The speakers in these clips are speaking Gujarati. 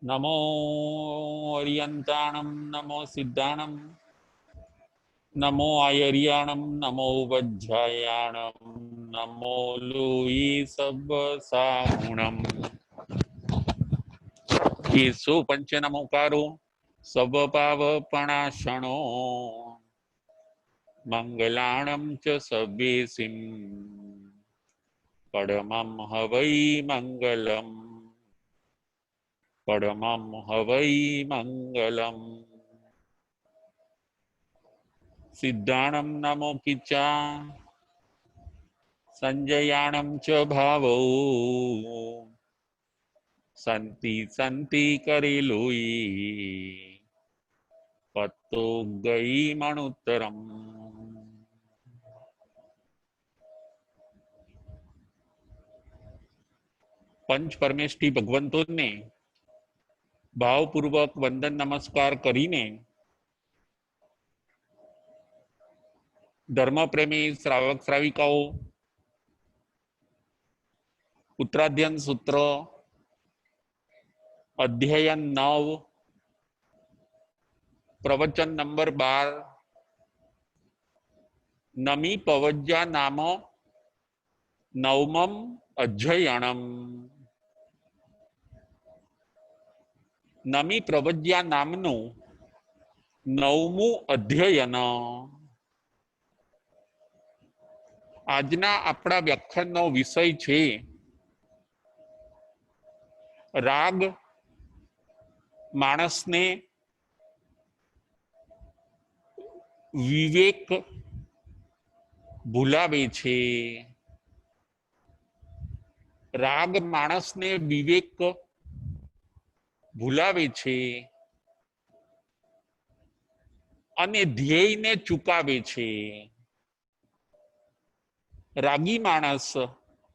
नमो अर्यन्ताणं नमो सिद्धाणं नमो आयर्याणं नमो वज्रायाणं नमो लूयि सब्बसाहुणं ईसु पंच नमोकारो सब पावपणाशणो मंगलाणं च सभेसिं परमं हवै मंगलम् परमं हवै मंगलम् सिद्धाणं नमो किचा संजयाणं च भावौ संति संति करेलुई पत्तो गई मणुत्तरम। पंच परमेष्ठी भगवंतों ने भावपूर्वक वंदन नमस्कार करीने धर्मप्रेमी श्रावक श्राविकाओ उत्तराध्ययन सूत्र अध्ययन 9 प्रवचन नंबर 12 नमी पवज्या नाम नवमम अध्ययनम। नमी प्रवज्या नामनु नवमु अध्ययन। आजना अपना व्याख्यानનો विषय छे राग माणसने विवेक भूलावे छे। राग माणसने विवेक भूलावे छे अने ध्येयने चूकावे छे। रागी माणस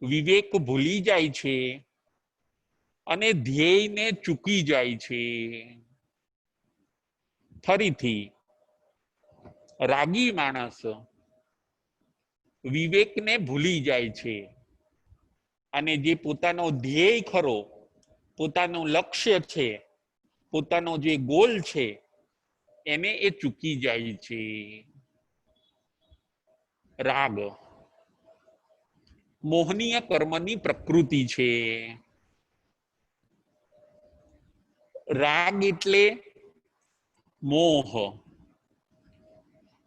विवेक भूली जाय छे अने ध्येयने चूकी जाय छे। फरीथी रागी माणस विवेकने भूली जाय छे अने जे पोतानो ध्येय खरो पोतानो लक्ष्य छे पोतानो जे गोल छे एने ए चूकी जाय छे। राग मोहनीय कर्मनी प्रकृति छे। राग एटले मोह।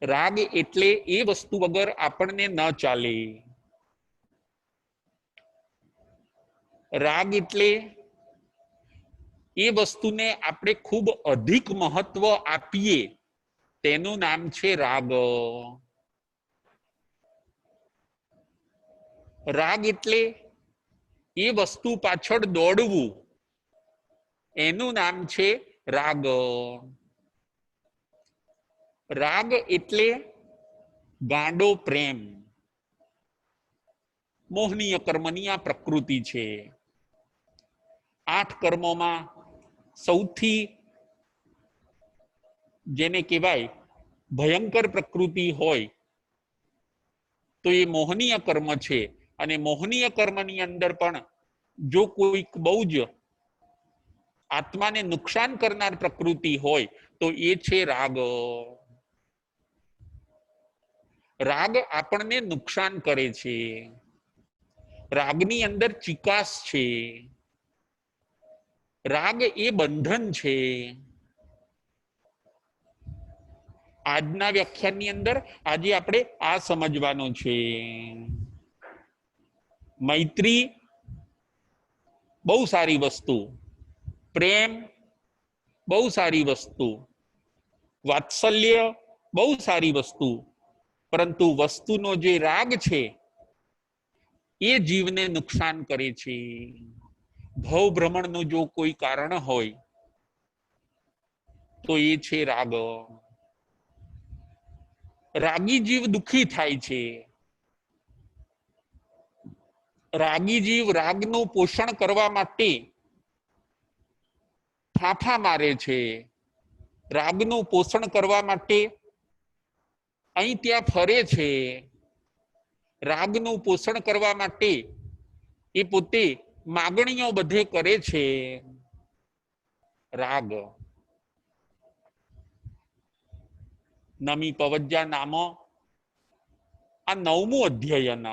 राग एटले ए वस्तु वगर आपने न चाले। राग एटले ए वस्तु ने आपणे खूब अधिक महत्व आपीए तेनु नाम छे राग। राग एटले ए वस्तु पाछळ दौड़वू एनु नाम छे राग। राग एटले गांडो प्रेम। मोहनीय कर्मनी आ प्रकृति छे। 8 कर्मों सौथी जेने कहेवाय भयंकर प्रकृति होय तो ये मोहनीय कर्म छे। अने मोहनीय कर्मनी अंदर पण जो कोई बहुज आत्मा ने नुकसान करनार प्रकृति होय तो ये छे राग। राग आपने नुकसान करे छे। रागनी अंदर चिकास छे। राग ए बंधन छे। आजना व्याख्याननी अंदर आजे आपणे आ समजवानुं छे। मैत्री बहु सारी वस्तु, प्रेम बहु सारी वस्तु, वात्सल्य बहु सारी वस्तु, परंतु वस्तुनो जे राग छे ए जीवने नुकसान करे छे। भव भ्रमणनु जो कोई कारण होय तो ये छे राग। रागी जीव दुखी थाय छे। रागी जीव रागनु पोषण करवा माटे फाफा मारे छे। रागनु पोषण करवा माटे अहीं त्यां फरे छे। रागनु पोषण करवा माटे ए पोते मागणीओ बधे करे छे। રાગ. નમી પવજ્જા નામ આ 9મું અધ્યયન.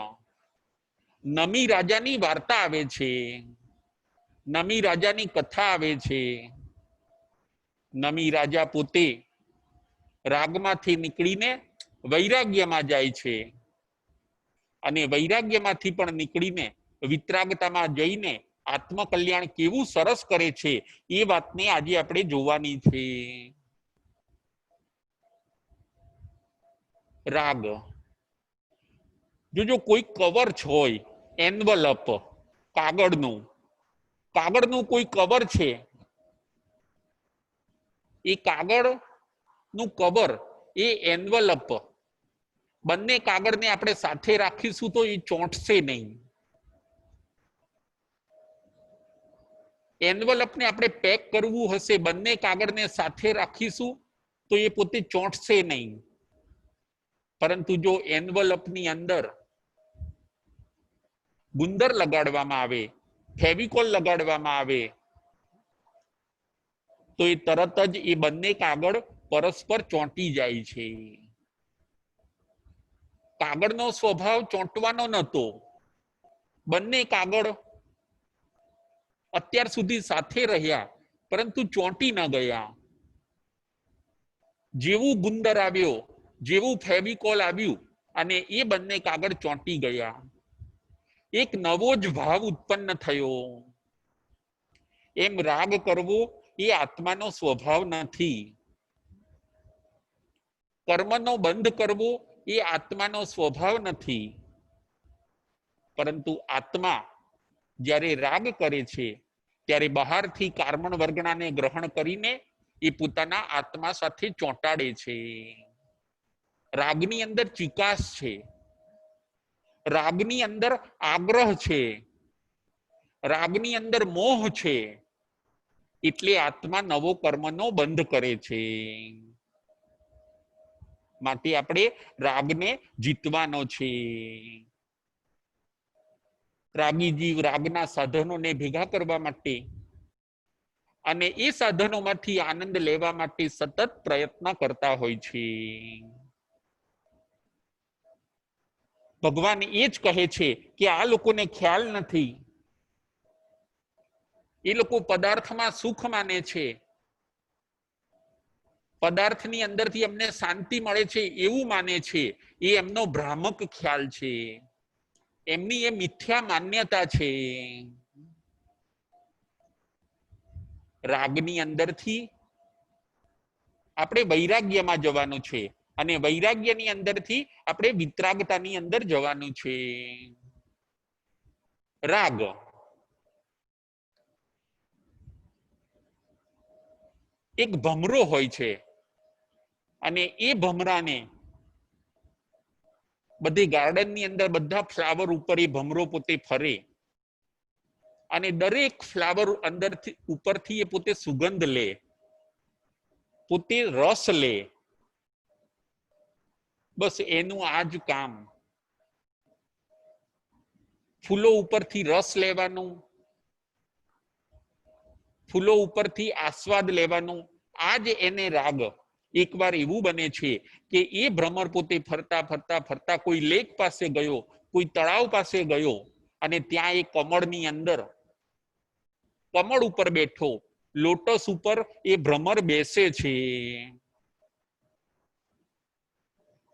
નમી રાજાની વાર્તા આવે છે, નમી રાજાની કથા આવે છે. નમી રાજા પોતે રાગમાંથી નીકળીને વૈરાગ્યમાં જાય છે અને વૈરાગ્યમાંથી પણ નીકળીને વિતરાગતામાં જઈને આત્મકલ્યાણ કેવું સરસ કરે છે એ વાતને આજે આપણે જોવાની છે. રાગ. જો કોઈ કવર હોય, એન્વલપ, કાગળનું કોઈ કવર છે, એ કાગળનું કવર, એ એન્વલપ, બંને કાગળને આપણે સાથે રાખીશું તો એ ચોંટશે નહીં. એન્વલપને આપણે પેક કરવું હશે, બંને કાગળને સાથે રાખીશું તો એ પોતે ચોંટશે નહીં. પરંતુ જો એન્વલપની અંદર ગુંદર લગાડવામાં આવે, ફેવિકોલ લગાડવામાં આવે, તો એ તરત જ એ બંને કાગળ પરસ્પર ચોંટી જાય છે. કાગળનો સ્વભાવ ચોંટવાનો નહોતો. બંને કાગળ અત્યાર સુધી સાથે રહ્યા પરંતુ ચોંટી ન ગયા. જેવું ગુંદર આવ્યો, જેવું ફેવિકોલ આવ્યું અને એ બંને કાગળ ચોંટી ગયા. એક નવો જ ભાવ ઉત્પન્ન થયો. એમ રાગ કરવો એ આત્માનો સ્વભાવ નથી. કર્મનો બંધ કરવો એ આત્માનો સ્વભાવ નથી. પરંતુ આત્મા જ્યારે રાગ કરે છે ત્યારે બહારથી કાર્મણ વર્ગણાને ગ્રહણ કરીને એ પોતાના આત્મા સાથે ચોંટાડે છે. રાગની અંદર ચિકાસ છે, રાગની અંદર આગ્રહ છે, રાગની અંદર મોહ છે. એટલે આત્મા નવો કર્મનો બંધ કરે છે. માટે આપણે રાગને જીતવાનો છે. રાગી જીવ રાગના સાધનોને ભેગા કરવા માટે અને એ સાધનોમાંથી આનંદ લેવા માટે સતત પ્રયત્ન કરતા હોય છે. ભગવાન એ જ કહે છે કે આ લોકોને ખ્યાલ નથી. એ લોકો પદાર્થમાં સુખ માને છે, પદાર્થની અંદરથી એમને શાંતિ મળે છે એવું માને છે. એ એમનો ભ્રામક ખ્યાલ છે, એમની એ મિથ્યા માન્યતા છે. રાગની અંદરથી આપણે વૈરાગ્યમાં જવાનું છે અને વૈરાગ્યની અંદરથી આપણે વિતરાગતાની અંદર જવાનું છે. રાગ એક ભમરો હોય છે અને એ ભમરાને બધી ગાર્ડનની અંદર બધા ફ્લાવર ઉપર એ ભમરો પોતે ફરે અને દરેક ફ્લાવર અંદરથી ઉપરથી એ પોતે સુગંધ લે, પોતે રસ લે. બસ એનું આ જ કામ. ફૂલો ઉપરથી રસ લેવાનું, ફૂલો ઉપરથી આસ્વાદ લેવાનું, આ જ એને રાગ. એકવાર એવું બને છે કે એ ભ્રમર પોતે ફરતા ફરતા ફરતા કોઈ લેક પાસે ગયો, કોઈ તળાવ પાસે ગયો અને ત્યાં એ કમળની અંદર કમળ ઉપર બેઠો, લોટસ ઉપર એ ભ્રમર બેસે છે.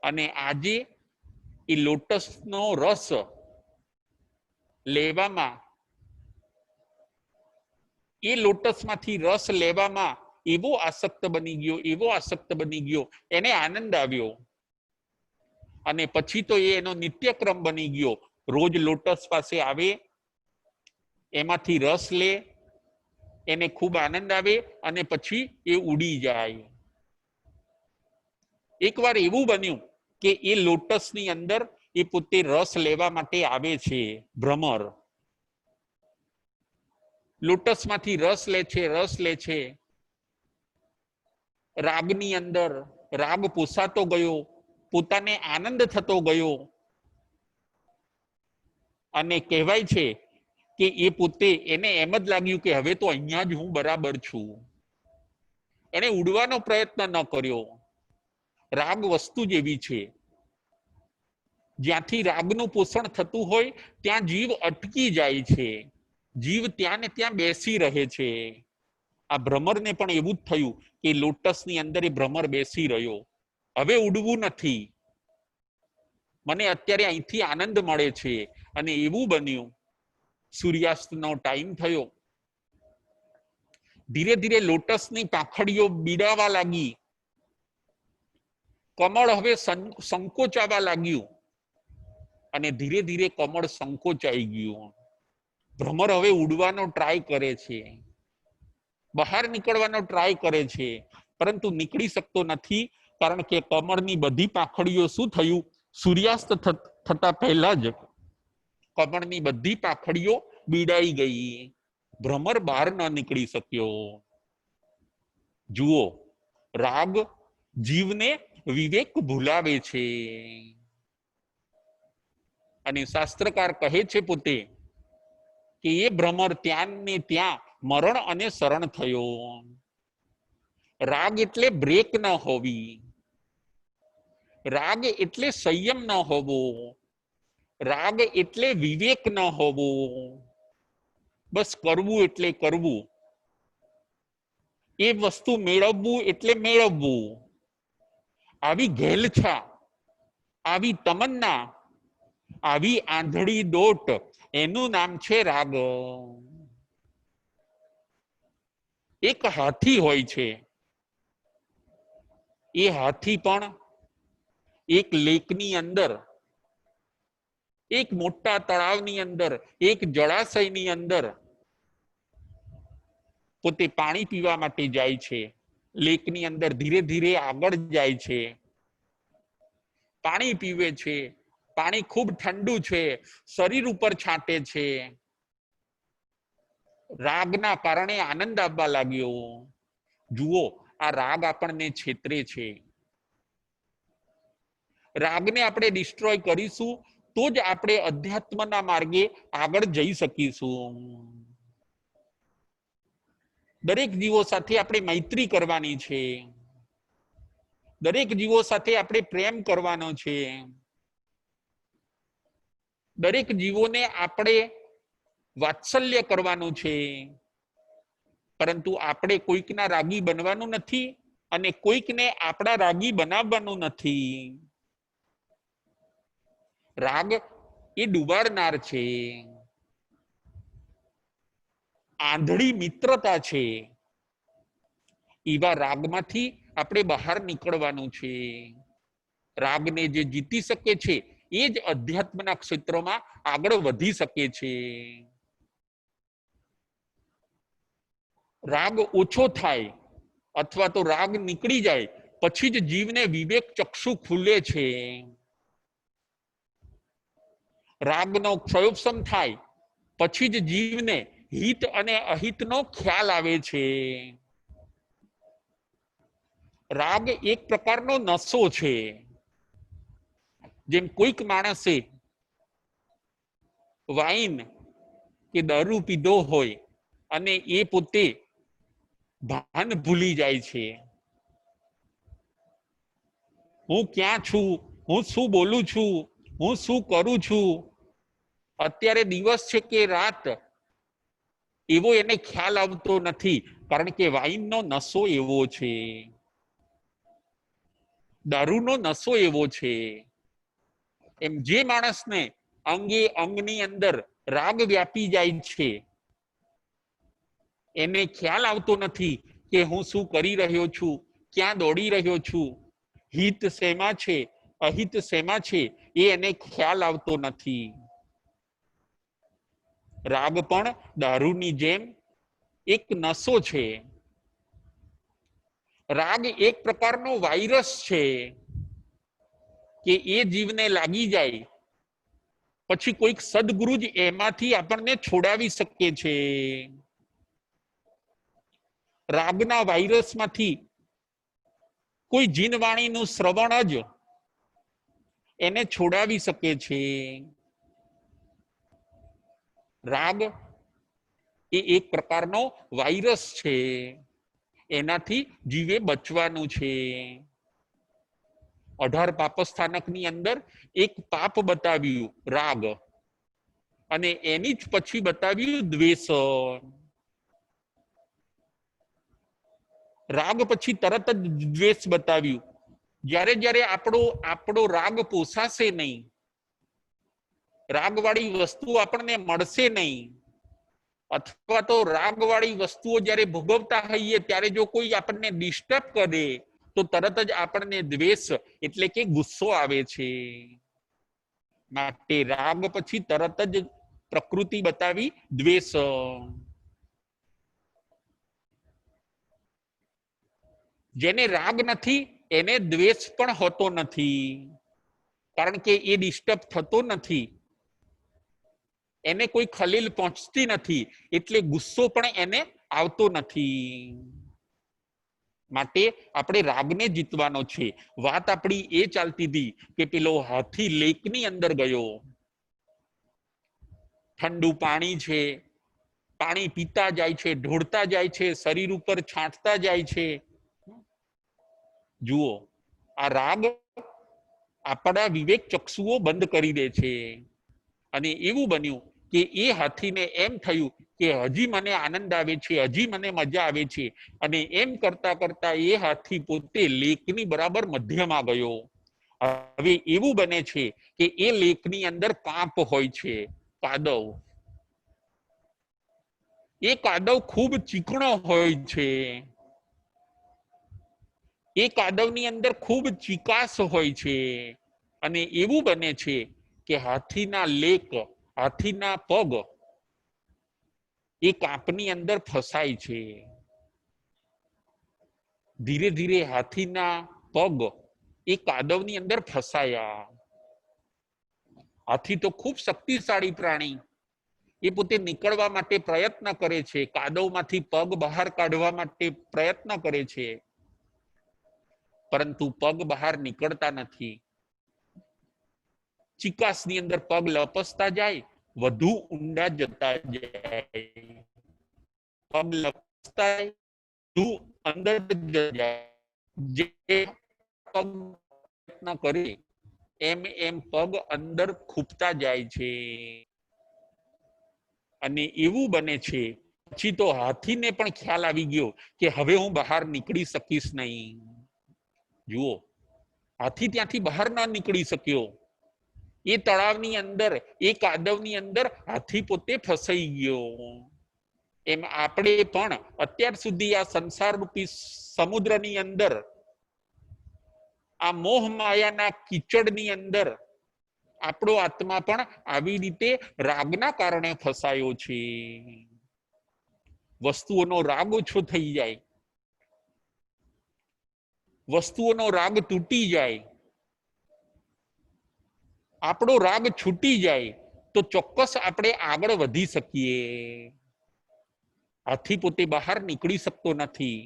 અને આજે એ લોટસનો રસ લેવામાં, એ લોટસમાંથી રસ લેવામાં એવો આસક્ત બની ગયો, એવો આસક્ત બની ગયો, એને આનંદ આવ્યો. અને પછી તો એનો નિત્યક્રમ બની ગયો. રોજ લોટસ પાસે આવે, એમાંથી રસ લે, એને ખૂબ આનંદ આવે અને પછી એ ઉડી જાય. એકવાર એવું બન્યું કે એ લોટસની અંદર એ પોતે રસ લેવા માટે આવે છે ભ્રમર. લોટસમાંથી રસ લે છે, રસ લે છે. રાગની અંદર રાગ પોસાતો ગયો, પોતાને આનંદ થતો ગયો અને કહેવાય છે કે એ પોતે એને એમ જ લાગ્યું કે હવે તો અહીંયા જ હું બરાબર છું. એને ઉડવાનો પ્રયત્ન ન કર્યો. રાગ વસ્તુ જ એવી છે, જ્યાંથી રાગનું પોષણ થતું હોય ત્યાં જીવ અટકી જાય છે, જીવ ત્યાં ને ત્યાં બેસી રહે છે. આ ભ્રમરને પણ એવું જ થયું કે લોટસની અંદર એ ભ્રમર બેસી રહ્યો, હવે ઉડવું નથી, મને અત્યારે અહીંથી આનંદ મળે છે. અને એવું બન્યું, સૂર્યાસ્તનો ટાઈમ થયો, ધીરે ધીરે લોટસની પાંખડીઓ બીડાવા લાગી, કમળ હવે સંકોચાવા લાગ્યું, અને ધીરે ધીરે કમળ સંકોચાઈ ગયું. ભ્રમર હવે ઉડવાનો ટ્રાય કરે છે, બહાર નીકળવાનો ટ્રાય કરે છે, પરંતુ નીકળી શકતો નથી, કારણ કે કમળની બધી પાંખડીઓ શું થયું, સૂર્યાસ્ત થતા પહેલા જ કમળની બધી પાંખડીઓ બીડાઈ ગઈ. ભ્રમર બહાર ન નીકળી શક્યો. જુઓ, રાગ જીવને વિવેક ભૂલાવે છે. અને શાસ્ત્રકાર કહે છે પોતે કે એ ભ્રમર ત્યાં ને ત્યાં મરણ અને શરણ થયો. રાગ એટલે બ્રેક ન હોવી, રાગ એટલે સંયમ ન હોવો, રાગ એટલે વિવેક ન હોવો. બસ કરવું એટલે કરવું, એ વસ્તુ મેળવવું એટલે મેળવવું. આવી ઘેલછા, આવી તમન્ના, આવી આંધળી દોટ, એનું નામ છે રાગ. એક હાથી હોય છે, એ હાથી પણ એક લેકની અંદર, એક મોટા તળાવની અંદર, એક જળાશયની અંદર પોતે પાણી પીવા માટે જાય છે. લેકની અંદર ધીરે ધીરે આગળ જાય છે, પાણી પીવે છે, પાણી ખૂબ ઠંડુ છે, શરીર ઉપર છાંટે છે, રાગના કારણે આનંદ આવવા લાગ્યો. જુઓ, આ રાગ આપણને છેતરે છે. રાગને આપણે ડિસ્ટ્રોય કરીશું તો જ આપણે અધ્યાત્મના માર્ગે આગળ જઈ શકીશું. દરેક જીવો સાથે આપણે મૈત્રી કરવાની છે, દરેક જીવો સાથે આપણે પ્રેમ કરવાનો છે, દરેક જીવોને આપણે વાત્સલ્ય કરવાનું છે. પરંતુ આપણે કોઈકના રાગી બનવાનું નથી, અને કોઈકને આપણા રાગી બનાવવાનું નથી. રાગ એ ડુબાડનાર છે, આંધળી મિત્રતા છે. એવા રાગમાંથી આપણે બહાર નીકળવાનું છે. રાગને જે જીતી શકે છે એ જ અધ્યાત્મના ક્ષેત્રમાં આગળ વધી શકે છે. રાગ ઓછો થાય અથવા તો રાગ નીકળી જાય પછી જ જીવને વિવેક ચક્ષુ ખુલે છે. રાગનો ક્ષયોપશમ થાય પછી જ જીવને હિત અને અહિતનો ખ્યાલ આવે છે. રાગ એક પ્રકારનો નશો છે. જેમ કોઈક માણસે વાઈન કે દારૂ પીધો હોય અને એ પોતે ભાન ભૂલી જાય છે, હું ક્યાં છું, હું શું બોલું છું, હું શું કરું છું, અત્યારે દિવસ છે કે રાત, એવો એને ખ્યાલ આવતો નથી, કારણ કે વાઈનનો નશો એવો છે, દારૂનો નશો એવો છે. એમ જે માણસને અંગે અંગની અંદર રાગ વ્યાપી જાય છે, એને ખ્યાલ આવતો નથી કે હું શું કરી રહ્યો છું, ક્યાં દોડી રહ્યો છું, હિત શેમાં છે, અહિત શેમાં છે, એ એને ખ્યાલ આવતો નથી. રાગ પણ દારૂની જેમ એક નશો છે. રાગ એક પ્રકારનો વાયરસ છે કે એ જીવને લાગી જાય પછી કોઈક સદગુરુ જ એમાંથી આપણને છોડાવી શકે છે. રાગના વાયરસમાંથી કોઈ જીનવાણીનું શ્રવણ જ એને છોડાવી શકે છે. રાગ એ એક પ્રકારનો વાયરસ છે. એનાથી જીવે બચવાનું છે. 18 પાપસ્થાનકની અંદર એક પાપ બતાવ્યું રાગ, અને એની જ પછી બતાવ્યું દ્વેષ. રાગ પછી તરત જ દ્વેષ બતાવ્યું. જ્યારે જ્યારે આપણો રાગ પોસાશે નહીં, રાગવાળી વસ્તુ આપણને મળશે નહીં, અથવા તો રાગવાળી વસ્તુઓ જ્યારે ભોગવતા હોઈએ ત્યારે જો કોઈ આપણને ડિસ્ટર્બ કરે તો તરત જ આપણને દ્વેષ એટલે કે ગુસ્સો આવે છે. માટે રાગ પછી તરત જ પ્રકૃતિ બતાવી દ્વેષ. જેને રાગ નથી એને દ્વેષ પણ હોતો નથી, કારણ કે એ ડિસ્ટર્બ થતો નથી, એને કોઈ ખલેલ પહોંચતી નથી, એટલે ગુસ્સો પણ એને આવતો નથી. માટે આપણે રાગને જીતવાનો છે. વાત આપણી એ ચાલતી હતી કે પેલો હાથી લેકની અંદર ગયો, ઠંડુ પાણી છે, પાણી પીતા જાય છે, ઢોળતા જાય છે, શરીર ઉપર છાંટતા જાય છે. જુઓ, આ રાગ આપણા વિવેક ચક્ષુઓ બંધ કરી દે છે. અને એવું બન્યું કે એ હાથીને એમ થયું કે હજી મને આનંદ આવે છે, હજી મને મજા આવે છે, અને એમ કરતા કરતા એ હાથી પોતે લેકની બરાબર મધ્યમાં ગયો. હવે એવું બને છે કે એ લેકની અંદર કાંપ હોય છે, કાદવ. એ કાદવ ખૂબ ચીકણો હોય છે, એ કાદવની અંદર ખૂબ ચીકાશ હોય છે, અને એવું બને છે કે હાથીના લેક, હાથીના પગ એ કાંપની અંદર ફસાય છે. ધીરે ધીરે હાથીના પગ એ કાદવની અંદર ફસાયા. હાથી તો ખૂબ શક્તિશાળી પ્રાણી, એ પોતે નીકળવા માટે પ્રયત્ન કરે છે, કાદવમાંથી પગ બહાર કાઢવા માટે પ્રયત્ન કરે છે, પરંતુ પગ બહાર નીકળતા નથી. ચિકાસની અંદર પગ લપસતા જાય, વધુ ઊંડા જતા જાય, પગ લપસતા જાય, વધુ અંદર જાય. જે પગ પ્રયત્ન કરે એમ એમ પગ અંદર ખૂંપતા જાય છે. અને એવું બને છે પછી તો હાથીને પણ ખ્યાલ આવી ગયો કે હવે હું બહાર નીકળી શકીશ નહીં. જુઓ, હાથી ત્યાંથી બહાર ન નીકળી શક્યો. એ તળાવની અંદર, એ કાદવની અંદર હાથી પોતે ફસાઈ ગયો. એમ આપણે પણ અત્યાર સુધી આ સંસાર રૂપી સમુદ્રની અંદર, આ મોહ માયાના કીચડની અંદર આપણો આત્મા પણ આવી રીતે રાગના કારણે ફસાયો છે. વસ્તુઓનો રાગ ઓછો થઈ જાય, વસ્તુઓનો રાગ તૂટી જાય, આપણો રાગ છૂટી જાય તો ચોક્કસ આપણે આગળ વધી શકીએ. હાથી પોતે બહાર નીકળી શકતો નથી.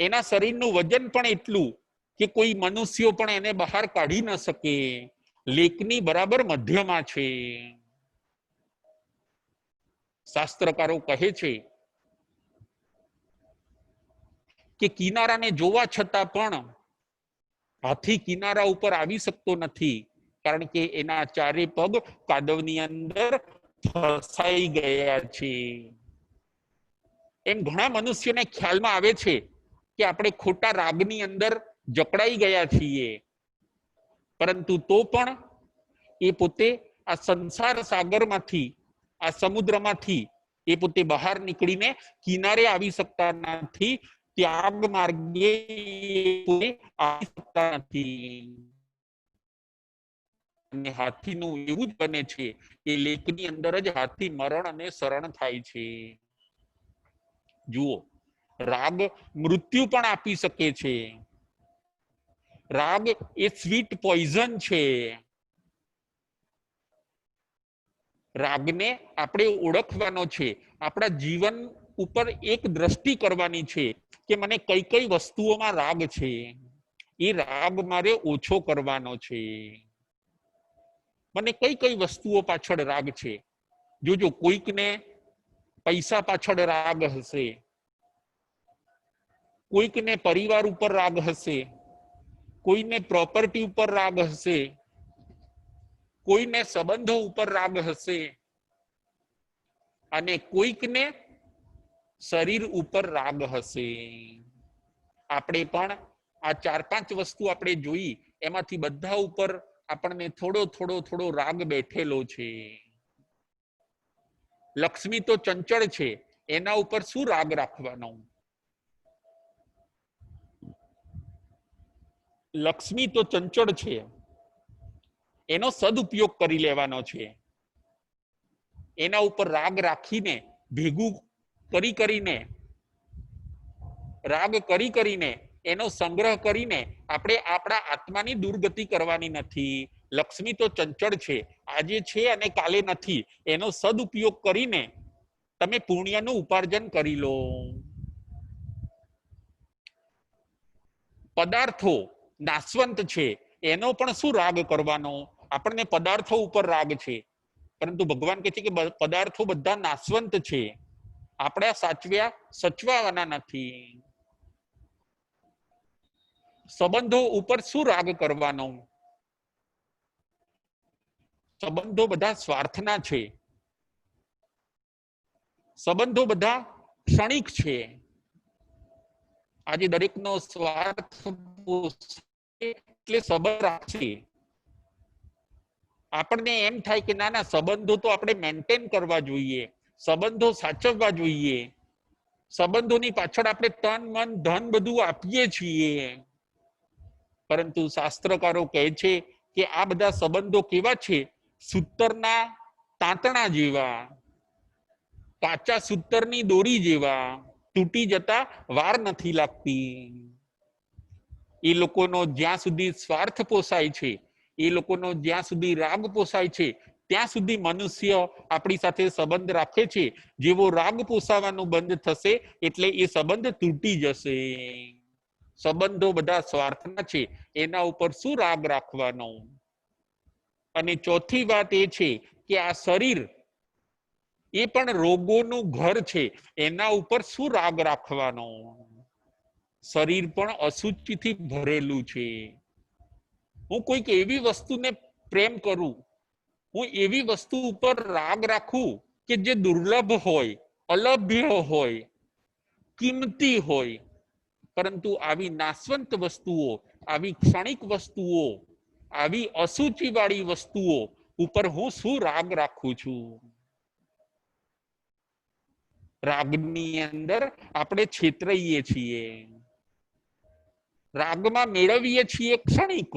એના શરીરનું વજન પણ એટલું કે કોઈ મનુષ્યો પણ એને બહાર કાઢી ન શકે. લેકની બરાબર મધ્યમાં છે. શાસ્ત્રકારો કહે છે કે કિનારાને જોવા છતાં પણ હાથી કિનારા ઉપર આવી શકતો નથી, કારણ કે એના ચારે પગ કાદવની અંદર ફસાઈ ગયા છે. એમ ઘણા મનુષ્યોને ખ્યાલમાં આવે છે કે આપણે ખોટા રાગની અંદર જકડાઈ ગયા છીએ, પરંતુ તો પણ એ પોતે આ સંસાર સાગરમાંથી, આ સમુદ્રમાંથી એ પોતે બહાર નીકળીને કિનારે આવી શકતા નથી. ત્યાગ માર્ગે આવી શકતા નથી. અને હાથીનું એવું જ બને છે કે લેકની અંદર જ હાથી મરણ અને શરણ થાય છે. જુઓ, રાગ મૃત્યુ પણ આપી શકે છે. રાગ એ સ્વીટ પોઈઝન છે. રાગને આપણે ઓળખવાનો છે, આપણા જીવન ઉપર એક દ્રષ્ટિ કરવાની છે કે મને કઈ કઈ વસ્તુઓમાં રાગ છે, એ રાગ મારે ઓછો કરવાનો છે. મને કઈ કઈ વસ્તુઓ પાછળ રાગ છે. જોજો, કોઈકને પૈસા પાછળ રાગ હશે, કોઈકને પરિવાર ઉપર રાગ હશે, કોઈને પ્રોપર્ટી ઉપર રાગ હશે, કોઈને સંબંધો ઉપર રાગ હશે અને કોઈકને શરીર ઉપર રાગ હશે. આપણે પણ આ 4-5 વસ્તુ આપણે જોઈ, એમાંથી બધા ઉપર આપણને થોડો થોડો થોડો રાગ બેઠેલો છે. લક્ષ્મી તો ચંચળ છે, એના ઉપર શું રાગ રાખવાનો? લક્ષ્મી તો ચંચળ છે, એનો સદુપયોગ કરી લેવાનો છે. એના ઉપર રાગ રાખીને ભેગું કરીને રાગ કરીને એનો સંગ્રહ કરીને આપણે આપણા આત્માની દુર્ગતિ કરવાની નથી. લક્ષ્મી તો ચંચળ છે, આજે છે અને કાલે નથી. એનો સદુપયોગ કરીને તમે પુણ્યનું ઉપાર્જન કરી લો. પદાર્થો નાશવંત છે, એનો પણ શું રાગ કરવાનો? આપણને પદાર્થો ઉપર રાગ છે, પરંતુ ભગવાન કહે છે કે પદાર્થો બધા નાશવંત છે, આપણે સચવાવાના નથી. સંબંધો ઉપર શું રાગ કરવાનો? સંબંધો બધા સ્વાર્થના છે, સંબંધો બધા ક્ષણિક છે. આજે દરેકનો સ્વાર્થ એટલે સંબંધ રાખશે. આપણને એમ થાય કે ના ના, સંબંધો તો આપણે મેન્ટેન કરવા જોઈએ, સંબંધો સાચવવા જોઈએ, સંબંધોની પાછળ આપણે તન મન ધન બધું આપીએ છીએ. પરંતુ શાસ્ત્રકારો કહે છે કે આ બધા સંબંધો કેવા છે? સૂતરના તાંતણા જેવા, કાચા સૂતરની દોરી જેવા, તૂટી જતા વાર નથી લાગતી. એ લોકોનો જ્યાં સુધી સ્વાર્થ પોસાય છે, એ લોકોનો જ્યાં સુધી રાગ પોસાય છે, ત્યાં સુધી મનુષ્ય આપણી સાથે સંબંધ રાખે છે. જેવો રાગ પોસાવાનું બંધ થશે એટલે એ સંબંધ તૂટી જશે. સંબંધો બધા સ્વાર્થના છે, એના ઉપર શું રાગ રાખવાનો? અને ચોથી વાત એ છે કે આ શરીર એ પણ રોગોનું ઘર છે, એના ઉપર શું રાગ રાખવાનો? શરીર પણ અશુચિથી ભરેલું છે. હું કોઈક એવી વસ્તુને પ્રેમ કરું, હું એવી વસ્તુ ઉપર રાગ રાખું કે જે દુર્લભ હોય, અલભ્ય હોય, કિંમતી હોય, પરંતુ આવી નાશવંત વસ્તુઓ, આવી ક્ષણિક વસ્તુઓ, આવી અશુચિવાળી વસ્તુઓ ઉપર હું શું રાગ રાખું છું? રાગની અંદર આપણે છેતરાઈએ છીએ. રાગમાં મેળવીએ છીએ ક્ષણિક,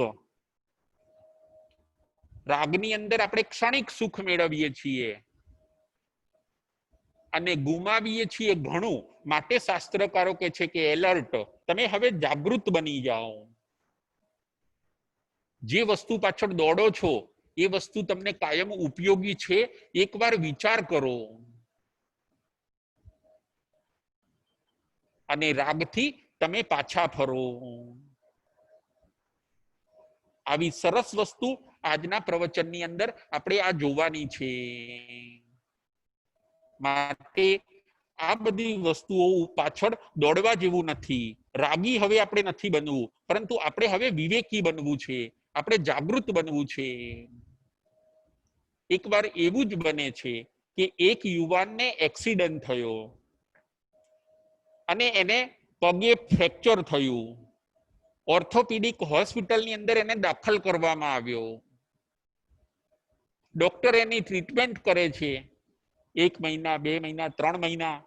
રાગની અંદર આપણે ક્ષણિક સુખ મેળવીએ છીએ અને ગુમાવીએ છીએ ઘણું. માટે શાસ્ત્રકારો કહે છે કે એલર્ટ, તમે હવે જાગૃત બની જાઓ. જે વસ્તુ પાછળ દોડો છો એ વસ્તુ તમને કાયમ ઉપયોગી છે, એકવાર વિચાર કરો. અને રાગથી તમે પાછા ફરો. આવી સરસ વસ્તુ આજના પ્રવચનની અંદર આપણે આ જોવાની છે. માટે આ બધી વસ્તુઓ પાછળ દોડવા જેવું નથી. રાગી હવે આપણે નથી બનવું, પરંતુ આપણે હવે વિવેકી બનવું છે, આપણે જાગૃત બનવું છે. એકવાર એવું જ બને છે કે એક યુવાનને એક્સિડન્ટ થયો અને એને પગે ફ્રેક્ચર થયું. ઓર્થોપેડિક હોસ્પિટલની અંદર એને દાખલ કરવામાં આવ્યો. ડોક્ટર એની ટ્રીટમેન્ટ કરે છે, 1 મહિના 2 મહિના 3 મહિના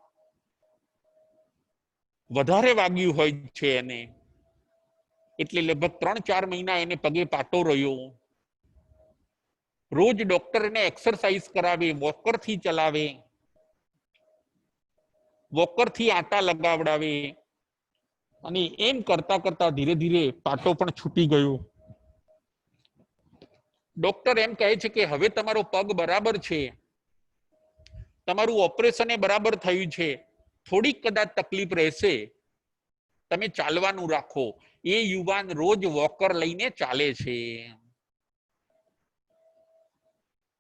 વધારે વાગ્યું હોય છે એને, એટલે લગભગ 3-4 મહિના એને પગે પાટો રહ્યો. રોજ ડોક્ટર એને એક્સરસાઇઝ કરાવે, વોકરથી ચલાવે, વોકરથી આટા લગાવડાવે અને એમ કરતા કરતા ધીરે ધીરે પાટો પણ છૂટી ગયો. ડોક્ટર એમ કહે છે કે હવે તમારો પગ બરાબર છે, તમારું ઓપરેશન બરાબર થયું છે, થોડીક કદાચ તકલીફ રહેશે, તમે ચાલવાનું રાખો. એ યુવાન રોજ વોકર લઈને ચાલે છે.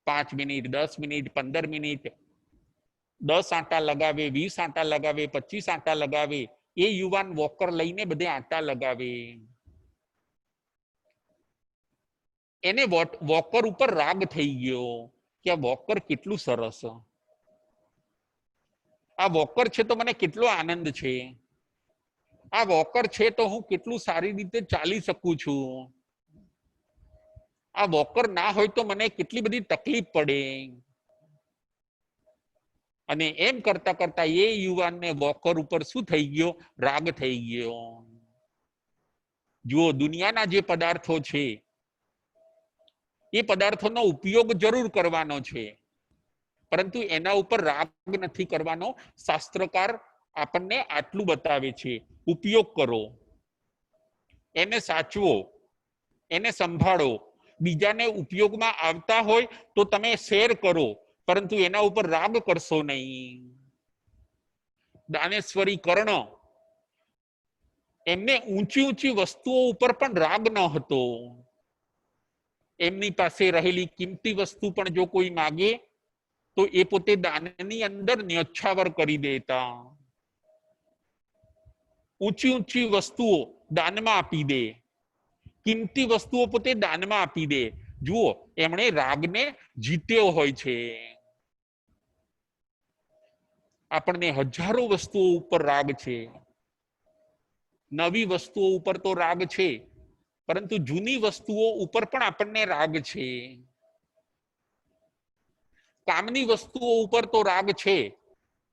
5 મિનિટ 10 મિનિટ 15 મિનિટ 10 આંટા લગાવે, 20 આંટા લગાવે, 25 આંટા લગાવે, એ યુવાન વોકર લઈને બધે આટા લગાવે. એને વોકર ઉપર રાગ થઈ ગયો કે આ વોકર કેટલું સરસ, આ વોકર છે તો મને કેટલો આનંદ છે, આ વોકર છે તો હું કેટલું સારી રીતે ચાલી શકું છું, આ વોકર ના હોય તો મને કેટલી બધી તકલીફ પડે. અને એમ કરતા કરતા એ યુવાનને વોકર ઉપર શું થઈ ગયો? રાગ થઈ ગયો. જુઓ, દુનિયાના જે પદાર્થો છે એ પદાર્થોનો ઉપયોગ જરૂર કરવાનો છે, પરંતુ એના ઉપર રાગ નથી કરવાનો. શાસ્ત્રકાર આપણને આટલું બતાવે છે, ઉપયોગ કરો, એને સાચવો, એને સંભાળો. બીજાને ઉપયોગમાં આવતા હોય તો તમે શેર કરો, પરંતુ એના ઉપર રાગ કરશો નહીં. દાનેશ્વરી કર્ણ, એમને ઊંચી ઊંચી વસ્તુઓ ઉપર પણ રાગ ન હતો. એમની પાસે રહેલી કિંમતી વસ્તુ પણ જો કોઈ માગે તો એ પોતે દાનની અંદર ન્યચ્છાવર કરી દેતા. ઊંચી ઊંચી વસ્તુઓ દાનમાં આપી દે, કિંમતી વસ્તુઓ પોતે દાનમાં આપી દે. જુઓ, એમણે રાગને જીત્યો હોય છે. આપણને હજારો વસ્તુઓ ઉપર રાગ છે, નવી વસ્તુઓ ઉપર તો રાગ છે, પરંતુ જૂની વસ્તુઓ ઉપર પણ આપણને રાગ છે. કામની વસ્તુઓ ઉપર તો રાગ છે,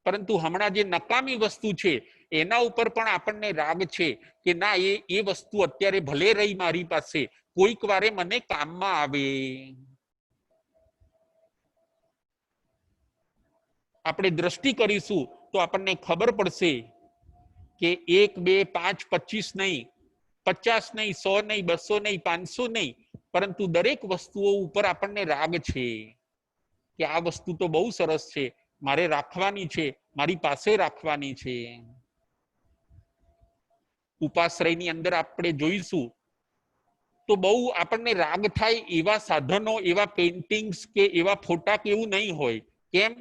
પરંતુ હમણાં જે નકામી વસ્તુ છે એના ઉપર પણ આપણને રાગ છે કે ના, એ વસ્તુ અત્યારે ભલે રહી મારી પાસે, કોઈક વારે મને કામમાં આવે. આપણે દ્રષ્ટિ કરીશું તો આપણને ખબર પડશે કે 1, 2, 5, 25 નહીં, 50 નહીં, 100 નહીં, 200 નહીં, 500 નહીં, પરંતુ દરેક વસ્તુઓ ઉપર આપણને રાગ છે કે આ વસ્તુ તો બહુ સરસ છે, મારે રાખવાની છે, મારી પાસે રાખવાની છે. ઉપાશ્રયની અંદર આપણે જોઈશું તો બહુ આપણને રાગ થાય એવા સાધનો, એવા પેઇન્ટિંગ્સ કે એવા ફોટા કે એવું નહીં હોય. કેમ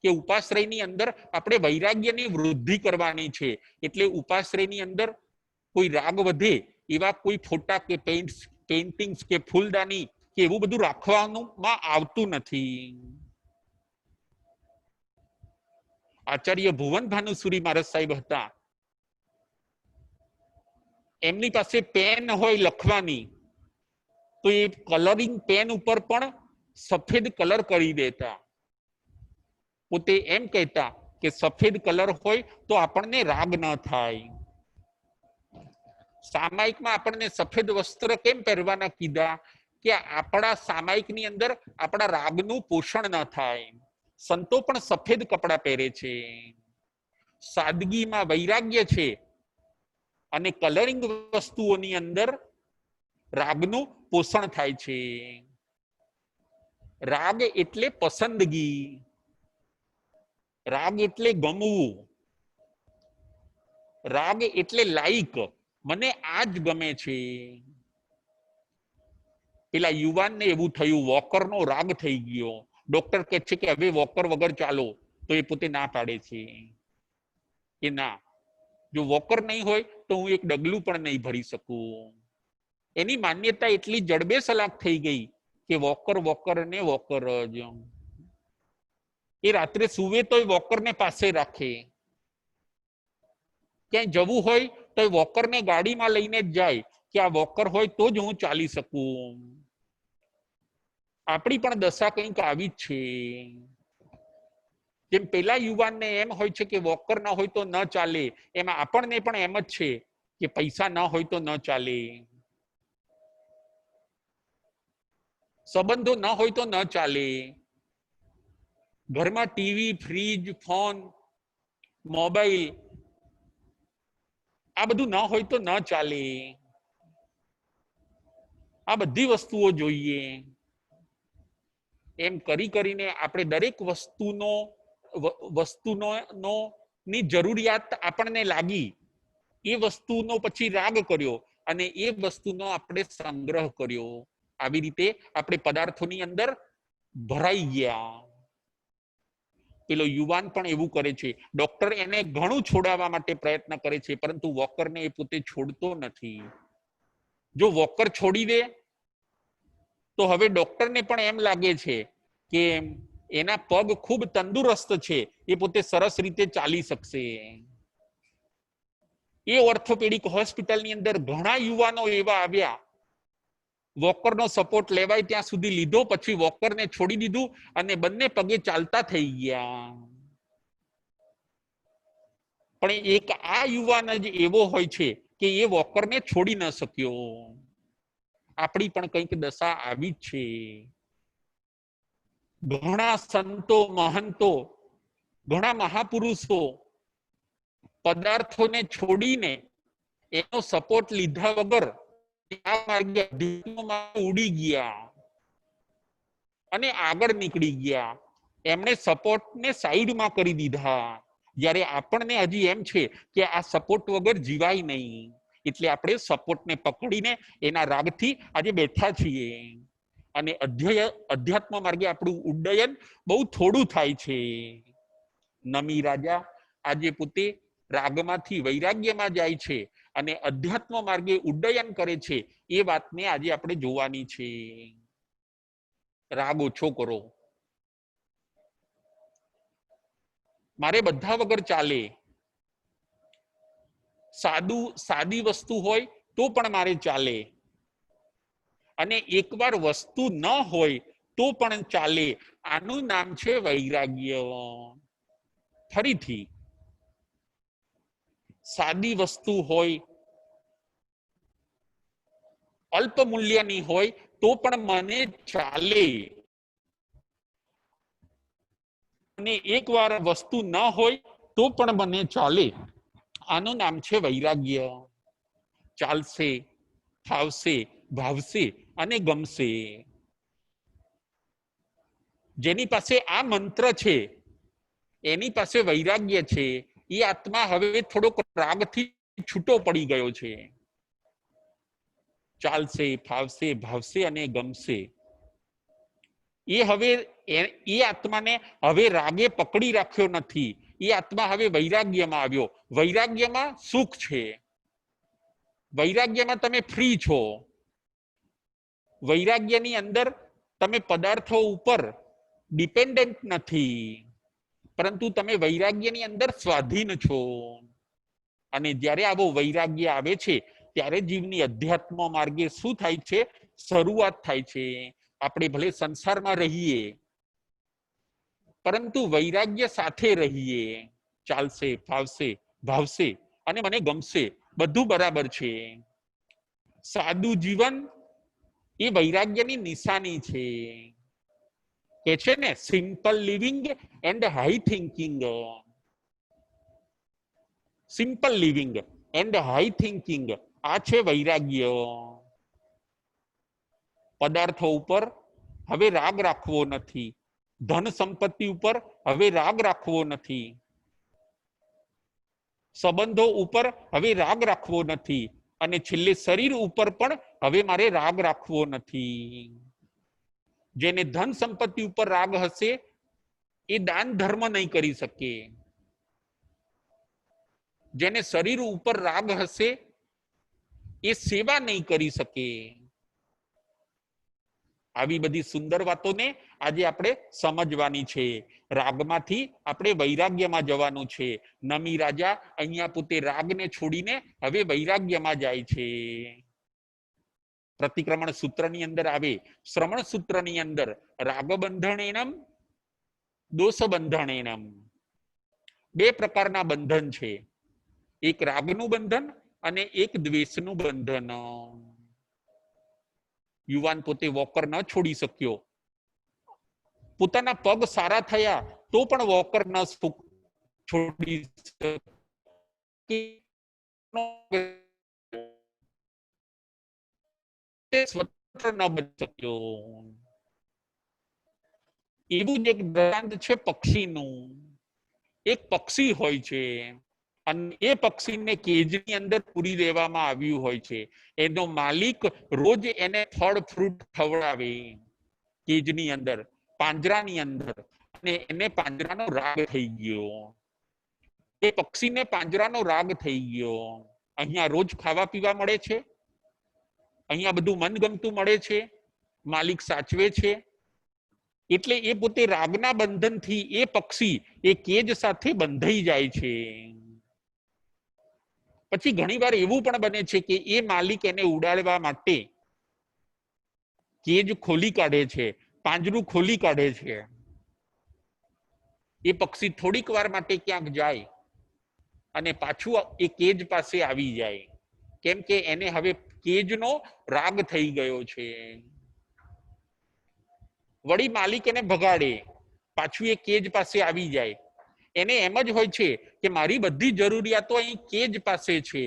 કે ઉપાશ્રયની અંદર આપણે વૈરાગ્યની વૃદ્ધિ કરવાની છે, એટલે ઉપાશ્રયની અંદર કોઈ રાગ વધે એવા કોઈ ફોટા કે પેઇન્ટિંગ્સ કે ફૂલદાની કે એવું બધું રાખવાનું આવતું નથી. આચાર્ય ભુવન ભાનુસુરી મહારાજ સાહેબ હતા, એમની પાસે પેન હોય લખવાની, તો એ કલરિંગ પેન ઉપર પણ સફેદ કલર કરી દેતા. પોતે એમ કહેતા કે સફેદ કલર હોય તો આપણને રાગ ન થાય. સામાયિકમાં આપણને સફેદ વસ્ત્ર કેમ પહેરવાના કીધા? કે આપણા સામાયિકની અંદર આપણા રાગનું પોષણ ન થાય. સંતો પણ સફેદ કપડા પહેરે છે. સાદગીમાં વૈરાગ્ય છે અને કલરિંગ વસ્તુઓની અંદર રાગનું પોષણ થાય છે. રાગ એટલે પસંદગી, રાગ એટલે ગમવું, રાગ એટલે લાઈક, મને આ જ ગમે છે. પેલા યુવાનને એવું થયું, વોકરનો રાગ થઈ ગયો. ડોક્ટર કહે છે કે હવે વોકર વગર ચાલો, તો એ પોતે ના પાડે છે કે ના, જો વોકર નહીં હોય તો હું એક ડગલું પણ નહીં ભરી શકું. એની માન્યતા એટલી જડબે સલાક થઈ ગઈ કે વોકર વોકર ને વોકર જ. એ રાત્રે સુવે તો વોકરને પાસે રાખે, ક્યાંય જવું હોય તો વોકરને ગાડીમાં લઈને જ જાય કે આ વોકર હોય તો જ હું ચાલી શકું. આપણી પણ દશા કંઈક આવી જ છે. જેમ પેલા યુવાનને એમ હોય છે કે વોકર ન હોય તો ન ચાલે, એમાં આપણને પણ એમ જ છે કે પૈસા ન હોય તો ન ચાલે, સંબંધો ન હોય તો ન ચાલે, ઘરમાં ટીવી, ફ્રીજ, ફોન, મોબાઈલ આ બધું ન હોય તો ન ચાલે. આ બધી વસ્તુઓ જોઈએ. એમ કરી કરીને આપણે દરેક વસ્તુનો ની જરૂરિયાત આપણને લાગી, એ વસ્તુનો પછી રાગ કર્યો અને એ વસ્તુનો આપણે સંગ્રહ કર્યો. આવી રીતે આપણે પદાર્થોની અંદર ભરાઈ ગયા. પેલો યુવાન પણ એવું કરે છે. ડોક્ટર એને ઘણું છોડાવવા માટે પ્રયત્ન કરે છે, પરંતુ વોકરને એ પોતે છોડતો નથી. જો વોકર છોડી દે તો હવે ડોક્ટરને પણ એમ લાગે છે કે એના પગ ખૂબ તંદુરસ્ત છે, એ પોતે સરસ રીતે ચાલી શકશે. એ ઓર્થોપેડિક હોસ્પિટલની અંદર ઘણા યુવાનો એવા આવ્યા, વોકરનો સપોર્ટ લેવાય ત્યાં સુધી લીધો, પછી વોકરને છોડી દીધું અને બંને પગે ચાલતા થઈ ગયા. પણ એક આ યુવાન જ એવો હોય છે કે એ વોકરને છોડી ન શક્યો. આપણી પણ કંઈક દશા આવી જ છે. ઘણા સંતો, મહંતો, ઘણા મહાપુરુષો પદાર્થોને છોડીને એનો સપોર્ટ લીધા વગર આ માર્ગે ઉડી ગયા અને આગળ નીકળી ગયા. એમણે સપોર્ટને સાઈડમાં કરી દીધા. જ્યારે આપણને હજી એમ છે કે આ સપોર્ટ વગર જીવાય નહીં, એટલે આપણે સપોર્ટને પકડીને એના રાગથી આજે બેઠા છીએ. અને અધ્યાત્મ માર્ગે આપણું ઉડ્ડયન બહુ થોડું થાય છે. નમી રાજા આજે પોતે રાગમાંથી વૈરાગ્યમાં જાય છે અને અધ્યાત્મ માર્ગે ઉડ્ડયન કરે છે. એ વાતને આજે આપણે જોવાની છે. રાગ ઓછો કરો. મારે બધા વગર ચાલે. સાદી વસ્તુ હોય તો પણ મારે ચાલે, અને એકવાર વસ્તુ ન હોય તો પણ ચાલે. આનું નામ છે વૈરાગ્ય. ફરીથી, સાદી વસ્તુ હોય, અલ્પ મૂલ્યની હોય તો પણ મને ચાલે, અને એકવાર વસ્તુ ન હોય તો પણ મને ચાલે. આનું નામ છે વૈરાગ્ય. ચાલશે, ફાવશે, ભાવશે અને ગમશે. જેની પાસે આ મંત્ર છે, એની પાસે વૈરાગ્ય છે. એ આત્મા હવે થોડોક રાગથી છૂટો પડી ગયો છે. ચાલશે, ફાવશે, ભાવશે અને ગમશે. એ હવે એ આત્માને હવે રાગે પકડી રાખ્યો નથી. એ આત્મા હવે વૈરાગ્યમાં આવ્યો. વૈરાગ્યમાં સુખ છે. વૈરાગ્યમાં તમે ફ્રી છો. વૈરાગ્યની અંદર તમે પદાર્થો ઉપર ડિપેન્ડન્ટ નથી, પરંતુ તમે વૈરાગ્યની અંદર સ્વાધીન છો. અને જ્યારે આવો વૈરાગ્ય આવે છે ત્યારે જીવની અધ્યાત્મ માર્ગે શું થાય છે? શરૂઆત થાય છે. આપણે ભલે સંસારમાં રહીએ, પરંતુ વૈરાગ્ય સાથે રહીએ. ચાલશે, ફાવશે, ભાવશે અને મને ગમશે, બધું બરાબર છે. સાદું જીવન એ વૈરાગ્યની નિશાની છે. કે છે ને, simple living and high thinking. Simple living and high thinking, આ છે વૈરાગ્ય. પદાર્થો ઉપર હવે રાગ રાખવો નથી. ધન સંપત્તિ ઉપર હવે રાગ રાખવો નથી. સંબંધો ઉપર હવે રાગ રાખવો નથી. અને છેલ્લે શરીર ઉપર પણ હવે મારે રાગ રાખવો નથી. જેને ધન સંપત્તિ ઉપર રાગ હશે એ દાન ધર્મ નહીં કરી શકે. જેને શરીર ઉપર રાગ હશે એ સેવા નહીં કરી શકે. આવી બધી સુંદર વાતોને આજે આપણે સમજવાની છે. રાગમાંથી આપણે વૈરાગ્યમાં જવાનું છે. નમી રાજા અહીંયા પોતે રાગને છોડીને હવે વૈરાગ્યમાં જાય છે. પ્રતિક્રમણ સૂત્રની અંદર આવે, શ્રવણ સૂત્રની અંદર રાગ બંધણેનમ, દોષ બંધણેનમ, બે પ્રકારના બંધન છે. એક રાગનું બંધન અને એક દ્વેષનું બંધન. યુવાન પોતે વોકર ન છોડી શક્યો. પોતાના પગ સારા થયા તો પણ વોકર ન છોડી સ્વતંત્ર ન બની શક્યો. એવું જ એક દ્રષ્ટાંત છે પક્ષીનું. એક પક્ષી હોય છે અને એ પક્ષીને કેજની અંદર પૂરી દેવામાં આવ્યું હોય છે. એનો માલિક રોજ એને ફળ ફ્રૂટ ખવડાવે કેજની અંદર, પાંજરાની અંદર. ને એને પાંજરાનો રાગ થઈ ગયો, એ પક્ષીને પાંજરાનો રાગ થઈ ગયો. અહીંયા રોજ ખાવા પીવા મળે છે, અહીંયા બધું મનગમતું મળે છે, માલિક સાચવે છે, એટલે એ પોતે રાગના બંધનથી એ પક્ષી એ કેજ સાથે બંધાઈ જાય છે. પછી ઘણીવાર એવું પણ બને છે કે એ માલિક એને ઉડાડવા માટે કેજ ખોલી કાઢે છે, પાંજરું ખોલી કાઢે છે. એ પક્ષી થોડીક વાર માટે ક્યાંક જાય અને પાછું એ કેજ પાસે આવી જાય, કેમ કે એને હવે કેજનો રાગ થઈ ગયો છે. વળી માલિક એને ભગાડે, પાછું એ કેજ પાસે આવી જાય. એને એમ જ હોય છે કે મારી બધી જરૂરિયાતો અહીં કેજ પાસે છે,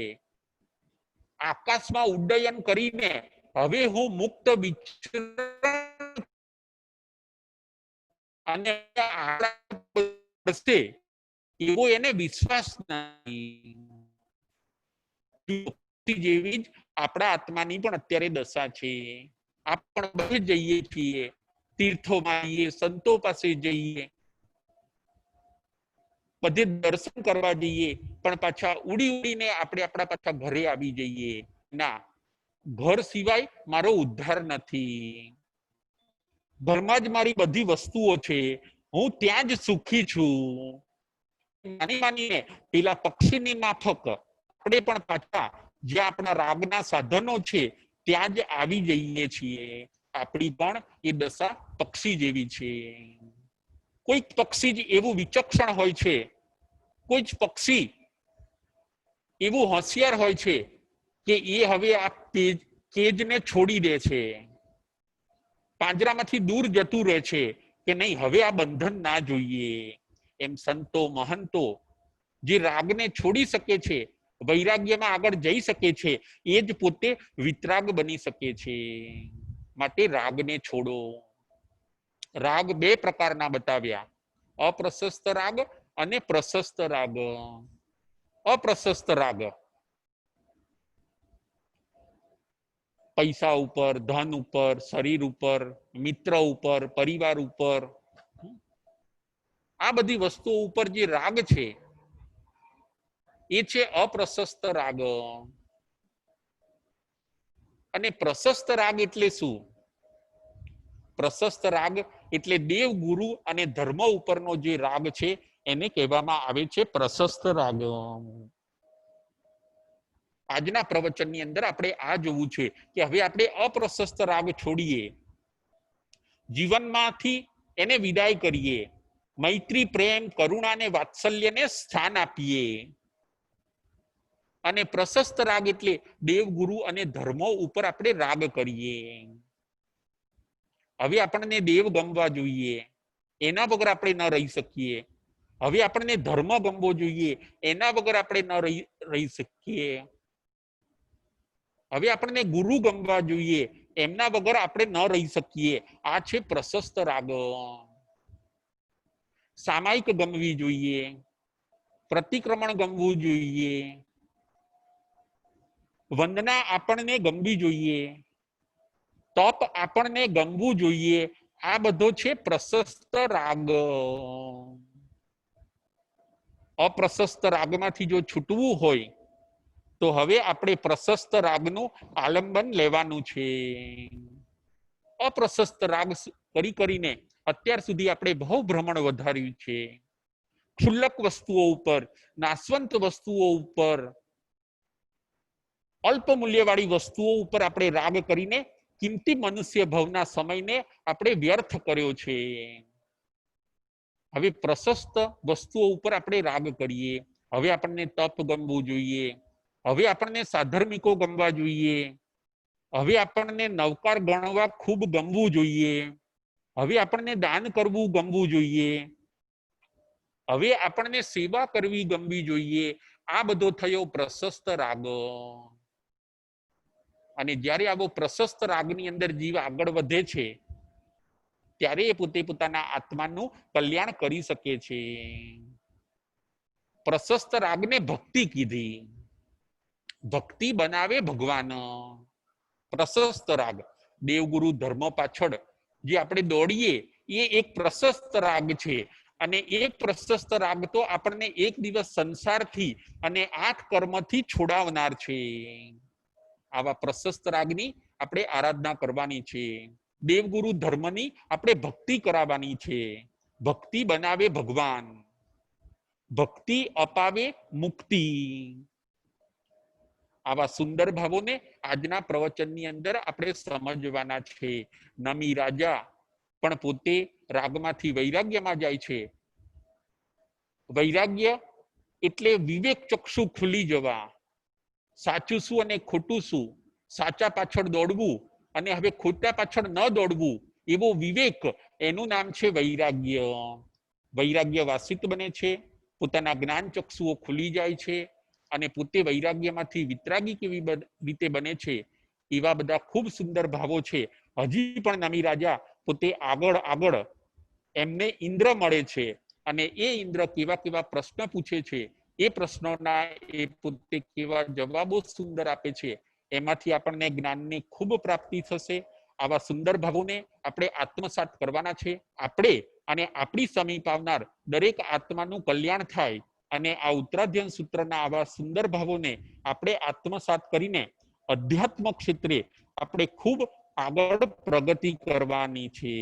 આકાશમાં ઉડ્ડયન કરીને હવે હું મુક્ત વિચરણ અને એવો એને વિશ્વાસ નથી. જેવી જ આપણા આત્માની પણ અત્યારે દશા છે. આપણે બધે જઈએ છીએ, તીર્થોમાં જઈએ, સંતો પાસે જઈએ, બધે દર્શન કરવા જઈએ, પણ પાછા ઉડી ઉડીને આપણે આપણા પાછા ઘરે આવી જઈએ. ના, ઘર સિવાય મારો ઉદ્ધાર નથી. ઘરમાં જ મારી બધી વસ્તુઓ છે, હું ત્યાં જ સુખી છું. માની માનીને પેલા પક્ષીની માફક આપણે પણ પાછા જે આપણા રાગના સાધનો છે ત્યાં જ આવી જઈએ છીએ. આપણી પણ એ દશા પક્ષી જેવી છે. કોઈક પક્ષી જ એવું વિચક્ષણ હોય છે, કોઈ જ પક્ષી એવું હોશિયાર હોય છે કે એ હવે આ કેજને છોડી દે છે, પાંજરામાંથી દૂર જતું રહે છે કે નહીં, હવે આ બંધન ના જોઈએ. એમ સંતો મહંતો જે રાગને છોડી શકે છે, વૈરાગ્યમાં આગળ જઈ શકે છે, એ જ પોતે વિતરાગ બની શકે છે. માટે રાગને છોડો. રાગ બે પ્રકારના બતાવ્યા, અપ્રશસ્ત રાગ અને પ્રશસ્ત રાગ. અપ્રશસ્ત રાગ પૈસા ઉપર, ધન ઉપર, શરીર ઉપર, મિત્ર ઉપર, પરિવાર ઉપર, આ બધી વસ્તુઓ ઉપર જે રાગ છે એ છે અપ્રશસ્ત રાગ. અને પ્રશસ્ત રાગ એટલે શું? પ્રશસ્ત રાગ એટલે દેવ, ગુરુ અને ધર્મ ઉપરનો જે રાગ છે એને કહેવામાં આવે છે પ્રશસ્ત રાગ. આજના પ્રવચનની અંદર આપણે આ જોવું છે કે હવે આપણે અપ્રશસ્ત રાગ છોડીએ, જીવનમાંથી એને વિદાય કરીએ, મૈત્રી, પ્રેમ, કરુણા અને વાત્સલ્યને સ્થાન આપીએ. અને પ્રશસ્ત રાગ એટલે દેવ, ગુરુ અને ધર્મો ઉપર આપણે રાગ કરીએ. હવે આપણને દેવ ગમવા જોઈએ, એના વગર આપણે ન રહી શકીએ. હવે આપણને ધર્મ ગમવો જોઈએ, એના વગર આપણે ન રહી શકીએ. હવે આપણને ગુરુ ગમવા જોઈએ, એમના વગર આપણે ન રહી શકીએ. આ છે પ્રશસ્ત રાગ. સામાયિક ગમવી જોઈએ, પ્રતિક્રમણ ગમવું જોઈએ, વંદના આપણને ગમવી જોઈએ, તપ આપણને ગમવું જોઈએ. આ બધો છે પ્રશસ્ત રાગ. અપ્રશસ્ત રાગમાંથી જો છૂટવું હોય તો હવે આપણે પ્રશસ્ત રાગનું આલંબન લેવાનું છે. અપ્રશસ્ત રાગ કરીને અત્યાર સુધી આપણે બહુ ભ્રમણ વધાર્યું છે. ક્ષુલ્લક વસ્તુઓ ઉપર, નાશવંત વસ્તુઓ ઉપર, અલ્પ મૂલ્યવાળી વસ્તુઓ ઉપર આપણે રાગ કરીને કિંમતી મનુષ્ય ભવના સમયને આપણે વ્યર્થ કર્યો છે. હવે પ્રશસ્ત વસ્તુઓ ઉપર આપણે રાગ કરીએ. હવે આપણને તપ ગમવું જોઈએ, હવે આપણને સાધર્મિકો ગમવા જોઈએ, હવે આપણને નવકાર ગણવા ખૂબ ગમવું જોઈએ, હવે આપણને દાન કરવું ગમવું જોઈએ, હવે આપણને સેવા કરવી ગમવી જોઈએ. આ બધો થયો પ્રશસ્ત રાગ. અને જ્યારે આવો પ્રશસ્ત રાગની અંદર જીવ આગળ વધે છે ત્યારે એ પોતે પોતાના આત્માનું કલ્યાણ કરી શકે છે. પ્રશસ્ત રાગને ભક્તિ કીધી, ભક્તિ બનાવે ભગવાન. પ્રશસ્ત રાગ દેવગુરુ ધર્મ પાછળ જે આપણે દોડીએ એ એક પ્રશસ્ત રાગ છે અને એક પ્રશસ્ત રાગ તો આપણને એક દિવસ સંસારથી અને 8 કર્મથી છોડાવનાર છે. આવા પ્રશસ્ત રાગની આપણે આરાધના કરવાની છે. દેવગુરુ ધર્મની આપણે ભક્તિ કરાવવાની છે. ભક્તિ બનાવે ભગવાન, ભક્તિ અપાવે મુક્તિ. આવા સુંદર ભાવોને આજના પ્રવચનની અંદર આપણે સમજવાના છે. નમી રાજા પણ પોતે રાગમાંથી વૈરાગ્યમાં જાય છે. વૈરાગ્ય એટલે વિવેક ચક્ષુ ખુલી જવા. સાચું શું અને ખોટું શું, સાચા પાછળ દોડવું અને હવે ખોટા પાછળ ન દોડવું, એવો વિવેક, એનું નામ છે વૈરાગ્ય. વૈરાગ્ય વાસિત બને છે, પોતાના જ્ઞાન ચક્ષુઓ ખુલી જાય છે અને પોતે વૈરાગ્યમાંથી વિતરાગી કેવી રીતે બને છે, એવા બધા ખૂબ સુંદર ભાવો છે. હજી પણ નમી રાજા પોતે આગળ આગળ એમને ઇન્દ્ર મળે છે અને એ ઇન્દ્ર કેવા કેવા પ્રશ્ન પૂછે છે, એ પ્રશ્નોના એ પોતે કેવા જવાબો સુંદર આપે છે, એમાંથી આપણને જ્ઞાનની ખૂબ પ્રાપ્તિ થશે. આવા સુંદર ભાવોને આપણે આત્મસાત કરવાના છે. આપણે અને આપણી સમીપ આવનાર દરેક આત્માનું કલ્યાણ થાય અને આ ઉત્તરાધ્યન સૂત્રના આવા સુંદર ભાવોને આપણે આત્મસાત કરીને અધ્યાત્મ ક્ષેત્રે આપણે ખૂબ આગળ પ્રગતિ કરવાની છે.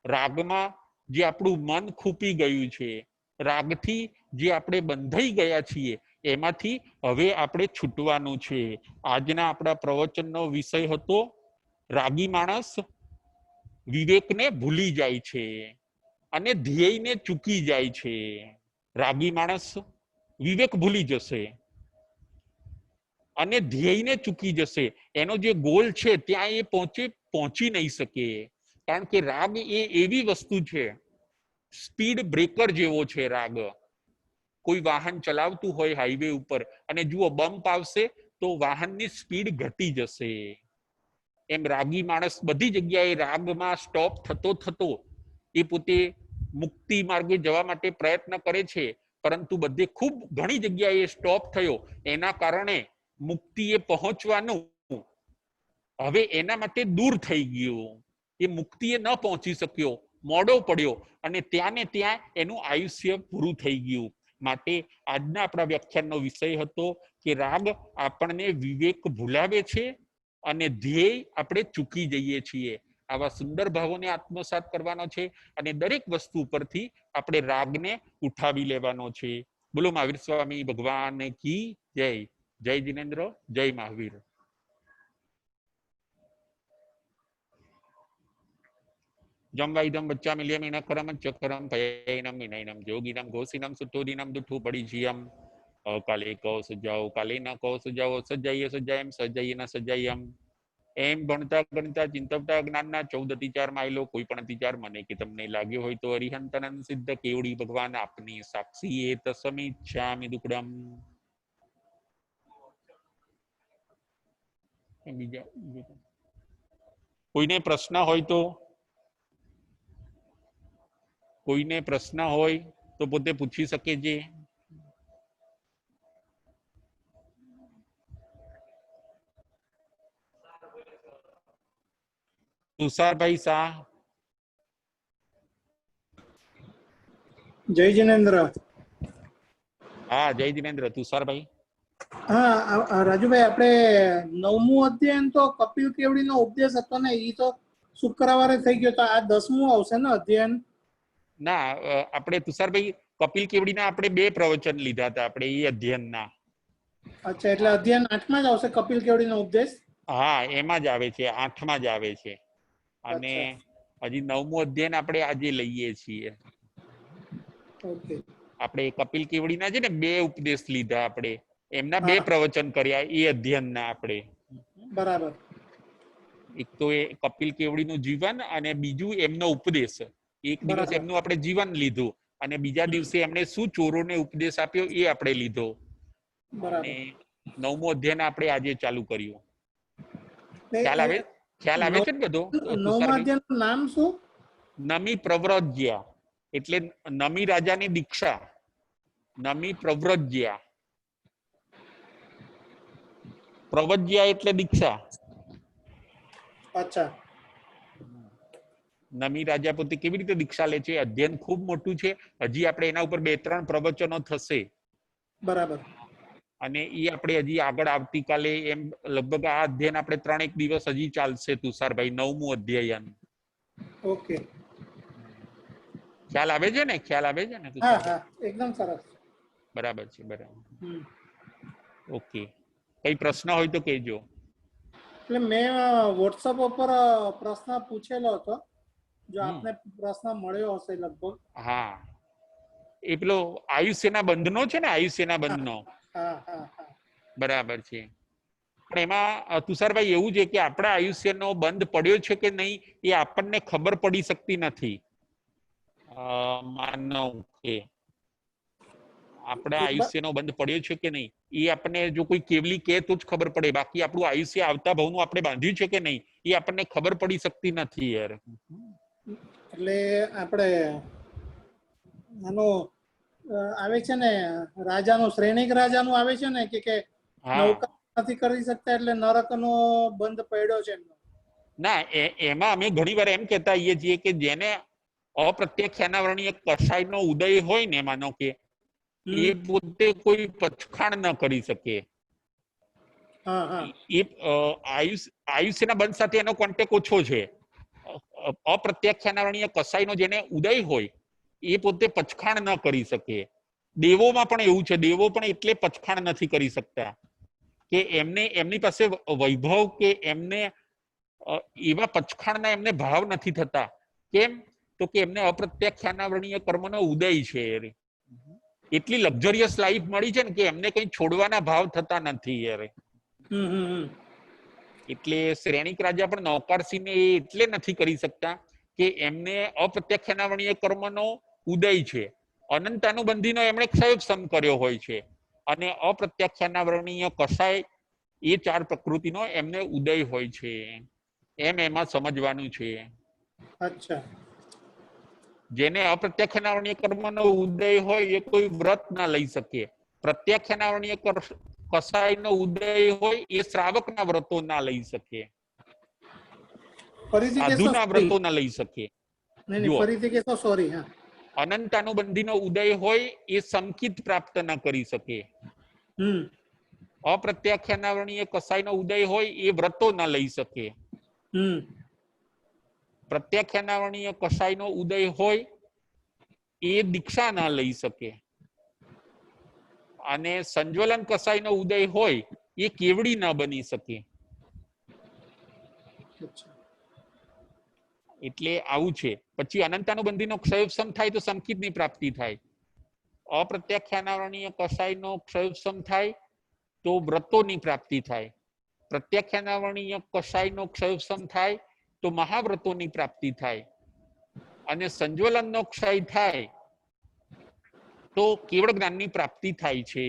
રાગમાં જે આપણું મન ખૂપી ગયું છે, રાગથી જે આપણે બંધાઈ ગયા છીએ, એમાંથી હવે આપણે છૂટવાનું છે. આજના આપણા પ્રવચનનો વિષય હતો રાગી માણસ વિવેકને ભૂલી જાય છે અને ધ્યેયને ચૂકી જાય છે. રાગી માણસ વિવેક ભૂલી જશે અને ધ્યેયને ચૂકી જશે. એનો જે ગોલ છે ત્યાં એ પહોંચી નહીં શકે. કારણ કે રાગ એ એવી વસ્તુ છે, સ્પીડ બ્રેકર જેવો છે રાગ. કોઈ વાહન ચલાવતું હોય હાઈવે ઉપર અને જુઓ બમ્પ આવશે તો વાહનની સ્પીડ ઘટી જશે. એમ રાગી માણસ બધી જગ્યાએ રાગમાં સ્ટોપ થતો થતો એ પોતે મુક્તિ માર્ગે જવા માટે પ્રયત્ન કરે છે, પરંતુ બધે ખૂબ ઘણી જગ્યાએ સ્ટોપ થયો. એના કારણે મુક્તિએ પહોંચવાનું હવે એના માટે દૂર થઈ ગયું. એ મુક્તિએ ન પહોંચી શક્યો, મોડો પડ્યો અને ત્યાં ને ત્યાં એનું આયુષ્ય પૂરું થઈ ગયું. માટે આજના આપણા વ્યાખ્યાનનો વિષય હતો કે રાગ આપણને વિવેક ભૂલાવે છે અને ધ્યેય આપણે ચૂકી જઈએ છીએ. આવા સુંદર ભાવોને આત્મસાત કરવાનો છે અને દરેક વસ્તુ પરથી આપણે રાગને ઉઠાવી લેવાનો છે. બોલો મહાવીર સ્વામી ભગવાન કી જય. જય જિનેન્દ્ર, જય મહાવીર. जम वाइदम बच्चा मिलियम करम चक्रम पयनम विनयनम जोगिनम घोषिनम सुतोदिनम दुठु पड़ी जियम काले को सजाओ काले न को सजाओ सजाइए सजायम सजाइए न सजायम एम भणता गणता चिंतवता ज्ञानना 14 अतिचार मायलो कोई पण अतिचार મને કે તમને લાગ્યો હોય તો અરિહંતનંદ સિદ્ધ કેવડી ભગવાન આપની સાક્ષી એ તસમિચ્છામિ દુક્કડમ. બીજા કોઈને પ્રશ્ન હોય તો કોઈને પ્રશ્ન હોય તો પોતે પૂછી શકે છે. તુષારભાઈ શાહ. જય જિનેન્દ્ર. હા જય જિનેન્દ્ર. તુષારભાઈ. હા રાજુભાઈ, આપણે 9મું અધ્યયન તો કપિલ કેવડીનો ઉપદેશ હતો ને, એ તો શુક્રવારે થઈ ગયો, તો આ 10મું આવશે ને અધ્યયન? ના, આપણે તુષારભાઈ કપિલ કેવડીના આપણે 2 પ્રવચન લીધા હતા આપણે એ અધ્યયનના. અચ્છા, એટલે અધ્યયન 8માં જ આવશે કપિલ કેવડીનો ઉપદેશ? હા, એમાં જ આવે છે, 8માં જ આવે છે. અને હજી 9મું અધ્યયન આપણે આજે લઈએ છીએ. ઓકે. આપણે કપિલ કેવડીના છે ને 2 ઉપદેશ લીધા, આપણે એમના 2 પ્રવચન કર્યા એ અધ્યયનના આપણે. બરાબર. એક તો એ કપિલ કેવડીનું જીવન અને બીજું એમનો ઉપદેશ. એક દિવસ એમનું આપણે જીવન લીધું અને બીજા દિવસે એમણે શું ચોરોને ઉપદેશ આપ્યો એ આપણે લીધો. અને 9મું અધ્યયન આપણે આજે ચાલુ કર્યું. ખ્યાલ આવે છે ને બધો? 9મા અધ્યયનનું નામ શું? નમી પ્રવ્રજ્યા, એટલે નમી રાજાની દીક્ષા. નમી પ્રવ્રજ્યા, પ્રવજ્યા એટલે દીક્ષા. અચ્છા. નમી રાજાપતિ કેવી રીતે દીક્ષા લે છે? અધ્યયન ખૂબ મોટું છે, હજી આપણે એના ઉપર 2-3 પ્રવચનો થશે બરાબર. અને એ આપણે હજી આગળ આવતીકાલે એમ લગભગ આ અધ્યયન આપણે 3-1 દિવસ હજી ચાલશે તુષારભાઈ, 9મું અધ્યયન. ઓકે. ખ્યાલ આવે છે ને? ખ્યાલ આવે છે ને હા તુષારભાઈ? હા, એકદમ સરસ. બરાબર છે, બરાબર. હમ. ઓકે, કઈ પ્રશ્ન હોય તો કહેજો. એટલે મેં વોટ્સઅપ ઉપર પ્રશ્ન પૂછેલો હતો, જો આપને પ્રશ્ન મળ્યો હશે લગભગ. હા, એ પેલો આયુષ્યના બંધનો છે ને, આયુષ્યના બંધનો. હા હા હા, બરાબર છે. પણ એમાં તુષારભાઈ એવું છે કે આપણા આયુષ્યનો બંધ પડ્યો છે કે નહીં એ આપણને ખબર પડી શકતી નથી. માનવ કે આપણા આયુષ્યનો બંધ પડ્યો છે કે નહીં એ આપણને જો કોઈ કેવલી કહે તો જ ખબર પડે, બાકી આપણું આયુષ્ય આવતા ભાવનું આપણે બાંધ્યું છે કે નહીં એ આપણને ખબર પડી શકતી નથી યાર. એટલે આપણે આનો આવે છે ને, રાજાનું શ્રેણિક રાજાનું આવે છે ને કે હા, નૌકા નથી કરી શકતા એટલે નરકનો બંધ પડ્યો છે એમનો. ના એમાં અમે ઘણી વાર એમ કહેતા આવીએ છીએ કે જેને અપ્રત્યક્ષાનાવરણીય કષાયનો ઉદય હોય ને, માનો કે એ પોતે કોઈ પછખાણ ન કરી શકે. હા હા, એ આયુષ્યના બંધ સાથે એનો કોન્ટેક્ટ ઓછો છે. અપ્રત્યક્ષાનાવરણીય કસાયનો જેને ઉદય હોય એ પોતે પછખાણ ન કરી શકે. દેવોમાં પણ એવું છે, દેવો પણ એટલે પછખાણ નથી કરી શકતા કે એમની પાસે વૈભવ કે એમને એવા પછખાણના એમને ભાવ નથી થતા. કેમ? તો કે એમને અપ્રત્યક્ષાનાવરણીય કર્મનો ઉદય છે. એટલી લક્ઝરિયસ લાઈફ મળી છે ને કે એમને કઈ છોડવાના ભાવ થતા નથી યાર. એટલે શ્રેણિક રાજા પણ નૌકારસિંહને એટલે નથી કરી શકતા કે એમને અપ્રત્યક્ષાનાવરણીય કર્મનો ઉદય છે. અનંતાનુબંધીનો એમણે ક્ષયોપસમ કર્યો હોય છે અને અપ્રત્યક્ષાનાવરણીય કસાય એ 4 પ્રકૃતિનો એમને ઉદય હોય છે. એમાં સમજવાનું છે. અચ્છા. જેને અપ્રત્યક્ષાનાવરણીય કર્મનો ઉદય હોય એ કોઈ વ્રત ના લઈ શકે. પ્રત્યક્ષાનાવરણીય કસાયનો ઉદય હોય એ શ્રાવકના વ્રતો ના લઈ શકે, ફરીથી કેશો? સાધુના વ્રતો ના લઈ શકે. નહીં, જુઓ, ફરીથી કેશો? સોરી. હા, અનંતાનુબંધીનો ઉદય હોય એ સંકિત પ્રાપ્ત ન કરી શકે. અપ્રત્યક્ષાનાવરણીય કસાયનો ઉદય હોય એ વ્રતો ના લઈ શકે. પ્રત્યક્ષાનાવરણીય કસાયનો ઉદય હોય એ દીક્ષા ના લઈ શકે. અને સંજ્વલન કસાયનો ઉદય હોય એ કેવડી ના બની શકે. એટલે આવું છે. પછી અનંતાનુબંધીનો ક્ષયોપસમ થાય તો સંકિતની પ્રાપ્તિ થાય. અપ્રત્યક્ષાનાવરણીય કસાયનો ક્ષયોપસમ થાય તો વ્રતોની પ્રાપ્તિ થાય. પ્રત્યક્ષાનાવરણીય કસાયનો ક્ષયોપસમ થાય તો મહાવ્રતોની પ્રાપ્તિ થાય. અને સંજ્વલનનો ક્ષય થાય તો કેવળ જ્ઞાનની પ્રાપ્તિ થાય છે.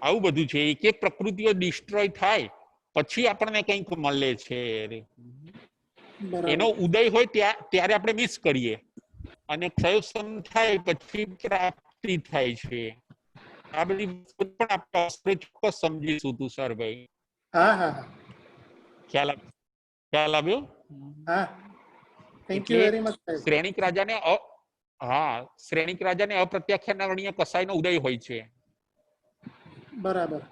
આવું બધું છે. એક એક પ્રકૃતિઓ ડિસ્ટ્રોય થાય પછી આપણને કંઈક મળે છે. એનો ઉદય હોય ત્યારે આપણે મિસ કરીએ અને ક્ષયોપસમ થાય પછી પ્રાપ્તિ થાય છે. આ બધી વસ્તુ પણ આપણે ચોક્કસ સમજીશું તુષારભાઈ. હા હા હા, ખ્યાલ આવ્યો? હા. થેન્ક યુ એટલે વેરી મચ સાહેબ. શ્રેણિક રાજાને અપ્રત્યક્ષાનાવરણીય કસાયનો ઉદય હોય છે. બરાબર.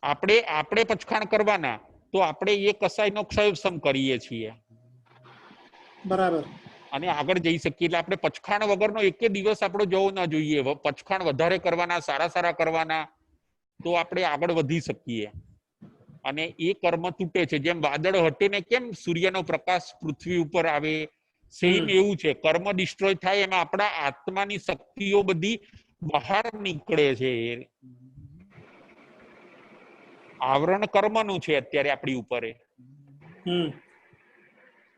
આપણે પછખાણ કરવાના તો આપણે એ કસાયનો ક્ષયોપસમ કરીએ છીએ. બરાબર. અને આગળ જઈ શકીએ. એટલે આપણે પછખાણ વગરનો એક દિવસ આપણો જવો ના જોઈએ. પછખાણ વધારે કરવાના, સારા કરવાના તો આપણે આગળ વધી શકીએ. અને એ કર્મ તૂટે છે. જેમ વાદળ હટે ને કેમ સૂર્યનો પ્રકાશ પૃથ્વી ઉપર આવે, સેમ એવું છે. કર્મ ડિસ્ટ્રોય થાય એમાં આપણા આત્માની શક્તિઓ બધી બહાર નીકળે છે. આવરણ કર્મનું છે અત્યારે આપણી ઉપર.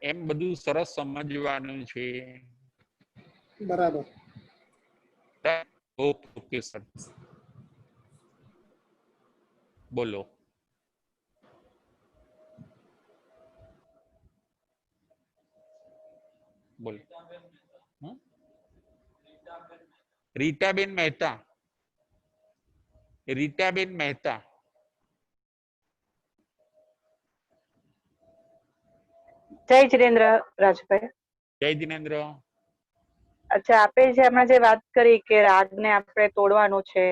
એમ બધું સરસ સમજવાનું છે. બરાબર. ઓકે સર, બોલો. બોલો. રીટાબેન મહેતા. રીટાબેન મહેતા. જય જીનેન્દ્ર રાજભાઈ. જય જીનેન્દ્ર. અચ્છા, આપે જે હમણાં જે વાત કરી કે રાગને આપણે તોડવાનું છે,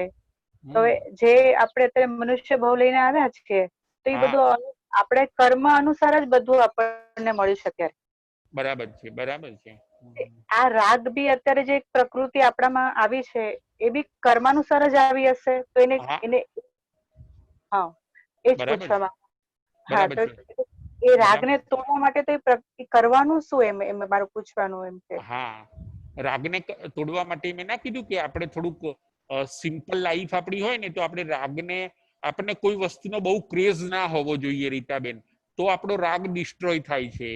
તો જે આપણે અત્યારે મનુષ્ય ભાવ લઈને આવ્યા છીએ, તો એ બધું આપણે કર્મ અનુસાર જ બધું આપણને મળી શકે. બરાબર છે, બરાબર છે. આ રાગ બી અત્યારે જે પ્રકૃતિ આપણામાં આવી છે એ બી કર્માનુસાર જ આવી હશે, તો એને હા એ જ પૂછવામાં. હા, તો એ રાગને તોડવા માટે તો એ કરવાનું શું, એમ મારું પૂછવાનું એમ છે. હા, રાગને તોડવા માટે મેં ના કીધું કે આપણે થોડુંક સિમ્પલ લાઈફ આપણી હોય ને, તો આપણે રાગને, આપણને કોઈ વસ્તુનો બહુ ક્રેઝ ના હોવો જોઈએ રીતાબેન, તો આપણો રાગ ડિસ્ટ્રોય થાય છે.